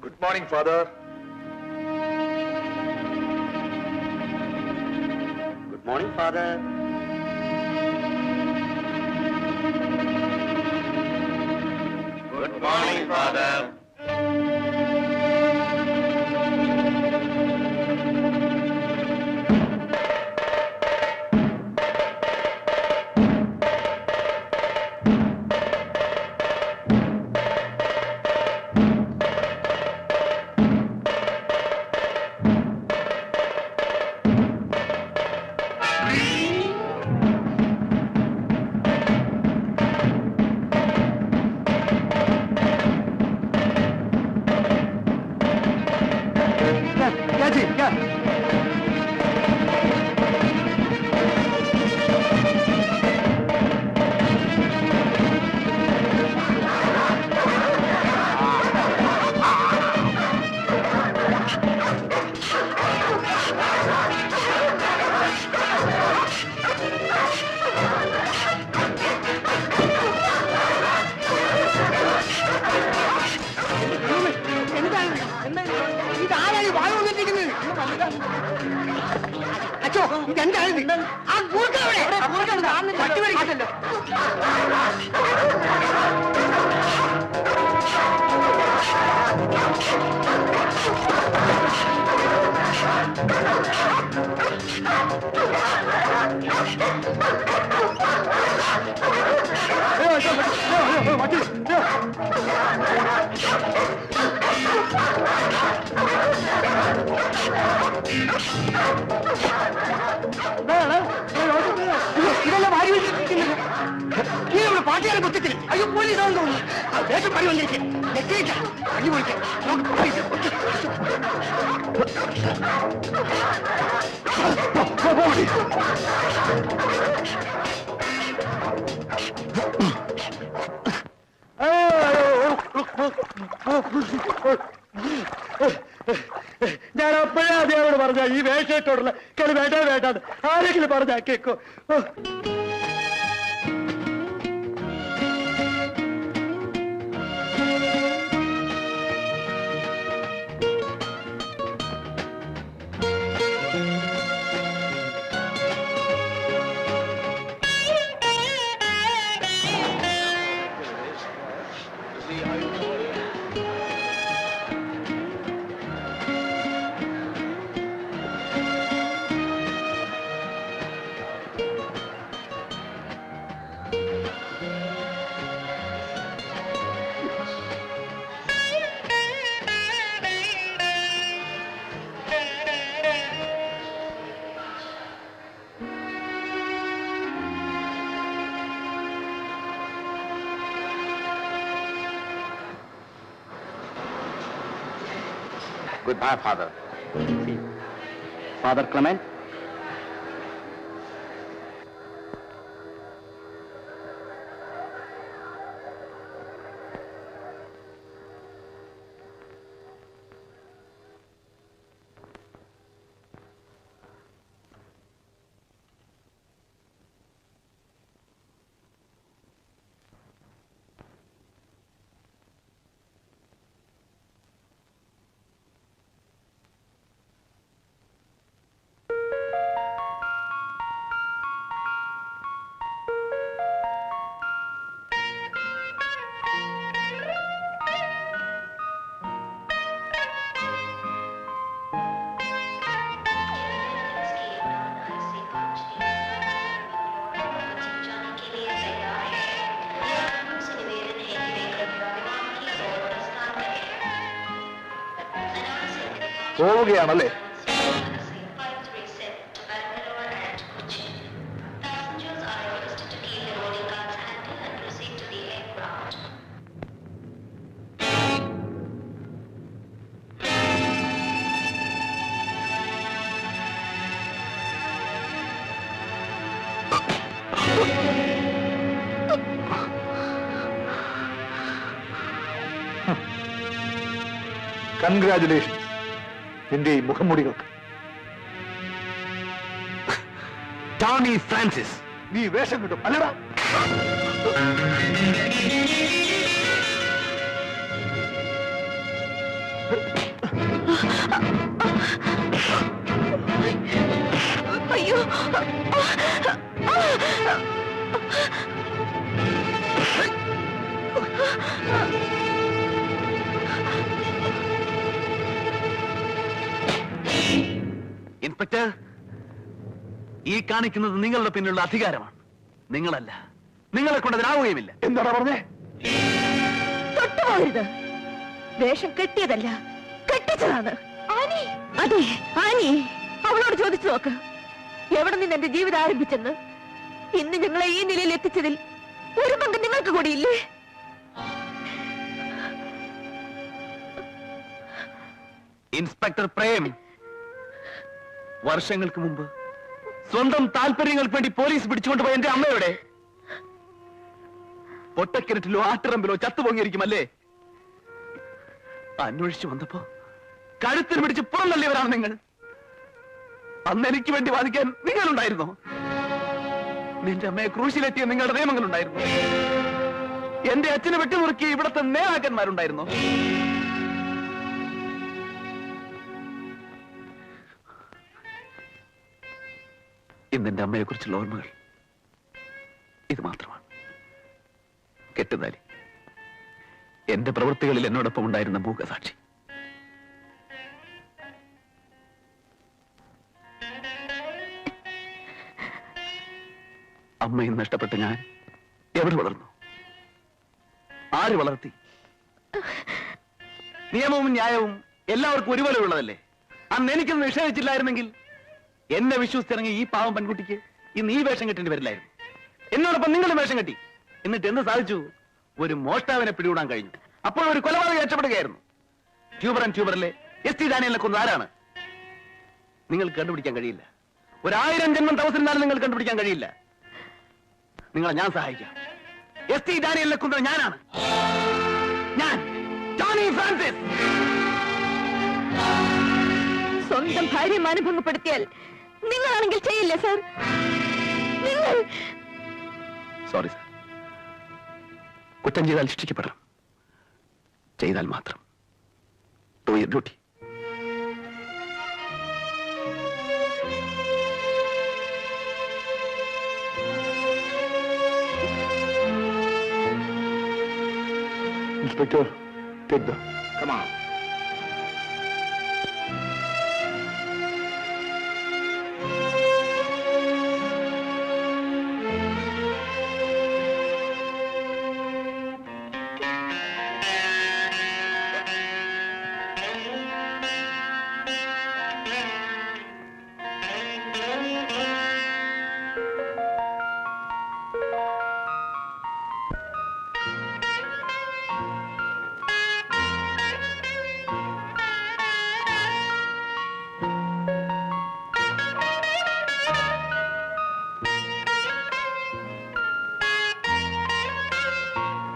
[SPEAKER 9] Good morning, Father.
[SPEAKER 1] Good morning, Father.
[SPEAKER 4] Good morning, Father.
[SPEAKER 11] അച്ഛോ ഇതെന്താണ് ആ പറ്റുമല്ലോ ഇതെല്ലാം വാരി വെച്ചിരിക്കുന്നത് നീ നമ്മുടെ പാട്ടുകാരെ കുറ്റത്തിൽ അയ്യോ പോലീസാണെന്ന് തോന്നുന്നു ദേശം പണി വന്നിരിക്കും നെറ്റിയില്ല അടി വിളിക്കാം നമുക്ക് ഞാൻ അപ്പോഴേ അദ്ദേഹത്തോട് പറഞ്ഞ ഈ വേഷത്തോടുള്ള കളി വേണ്ടാന്ന് ആരെങ്കിലും പറഞ്ഞാ കേക്കോ?
[SPEAKER 6] Goodbye, Father.
[SPEAKER 1] Father Clement.
[SPEAKER 9] പോവുകയാണല്ലേ? കൺഗ്രാജുലേഷൻ നിന്റെ ഈ മുഖംമൂടികൾക്ക്.
[SPEAKER 6] ടോണി ഫ്രാൻസിസ്,
[SPEAKER 9] നീ വേഷം കിട്ടും അല്ലടാ?
[SPEAKER 7] അയ്യോ,
[SPEAKER 6] ഇൻസ്പെക്ടർ, ഈ കാണിക്കുന്നത് നിങ്ങളുടെ പിന്നിലുള്ള അധികാരമാണ്. നിങ്ങളല്ല, നിങ്ങളെ കൊണ്ട് അതിനാവുകയുമില്ല.
[SPEAKER 9] എന്താണ് പറഞ്ഞേ?
[SPEAKER 7] തൊട്ടുപോകരുത്. വേഷം കെട്ടിയതല്ല, കെട്ടിച്ചതാണ്. അതെ, ആനി. അവളോട് ചോദിച്ചു നോക്ക്, എവിടെ നിന്ന് എന്റെ ജീവിതം ആരംഭിച്ചെന്ന്. ഇന്ന് ഞങ്ങളെ ഈ നിലയിൽ എത്തിച്ചതിൽ ഒരു പങ്ക് നിങ്ങൾക്ക് കൂടിയില്ലേ?
[SPEAKER 6] ഇൻസ്പെക്ടർ പ്രേം, വർഷങ്ങൾക്ക് മുമ്പ് സ്വന്തം താല്പര്യങ്ങൾക്ക് വേണ്ടി പോലീസ് പിടിച്ചുകൊണ്ടുപോയ എന്റെ അമ്മയുടെ ഒട്ടക്കിണറ്റിലോ ആട്ടിറമ്പിലോ ചത്തുപൊങ്ങിയിരിക്കുമല്ലേ? അന്വേഷിച്ചു വന്നപ്പോ കഴുത്തിന് പിടിച്ച് പുറന്തള്ളിയവരാണ് നിങ്ങൾ. അന്ന് എനിക്ക് വേണ്ടി വാദിക്കാൻ നിങ്ങളുണ്ടായിരുന്നോ? നിന്റെ അമ്മയെ ക്രൂശിലെത്തിയ നിങ്ങളുടെ നിയമങ്ങളുണ്ടായിരുന്നു. എന്റെ അച്ഛനെ വെട്ടിമുറുക്കിയ ഇവിടുത്തെ നേതാക്കന്മാരുണ്ടായിരുന്നോ? ഇന്നെന്റെ അമ്മയെ കുറിച്ചുള്ള ഓർമ്മകൾ ഇത് മാത്രമാണ്. കെട്ടുതാലി, എന്റെ പ്രവൃത്തികളിൽ എന്നോടൊപ്പം ഉണ്ടായിരുന്ന മൂകസാക്ഷി. അമ്മയും നഷ്ടപ്പെട്ട് ഞാൻ എവിടെ വളർന്നു? ആര് വളർത്തി? നിയമവും ന്യായവും എല്ലാവർക്കും ഒരുപോലെ ഉള്ളതല്ലേ? അന്ന് എനിക്കൊന്നും നിഷേധിച്ചില്ലായിരുന്നെങ്കിൽ എന്നെ വിശ്വസിച്ചിറങ്ങി ഈ പാവം പെൺകുട്ടിക്ക് ഇന്ന് ഈ വേഷം കെട്ടേണ്ടി വരില്ലായിരുന്നു. എന്നോടൊപ്പം നിങ്ങളും വേഷം കെട്ടി. എന്നിട്ട് എന്ത് സാധിച്ചു? ഒരു മോഷ്ടാവിനെ പിടികൂടാൻ കഴിഞ്ഞു. അപ്പോൾ ഒരു കൊലപാതകം രക്ഷപ്പെടുകയായിരുന്നു. ട്യൂബർ ആൻഡ് ട്യൂബറിലെ എസ് ടി ഡാനിയലിനെ കൊന്നത് ആരാണ്? നിങ്ങൾ കണ്ടുപിടിക്കാൻ കഴിയില്ല. 1000 ജന്മം തപസ്സിരുന്നാലും നിങ്ങൾ കണ്ടുപിടിക്കാൻ കഴിയില്ല. നിങ്ങളെ ഞാൻ സഹായിക്കാം. എസ് ടി ഡാനിയലിനെ കൊന്നത് ഞാനാണ്. ഞാൻ ആനി ഫ്രാൻസിസ്.
[SPEAKER 7] സ്വന്തം ഭാര്യ മാനഭംഗപ്പെടുത്തിയാൽ നിങ്ങളാണെങ്കിൽ ചെയ്യില്ലേ സാർ? നിങ്ങൾ
[SPEAKER 6] സോറി സാർ. കുറ്റം ചെയ്താൽ ശിക്ഷിക്കപ്പെടണം. ചെയ്താൽ മാത്രം. Do your duty.
[SPEAKER 9] Inspector, take the. Come on.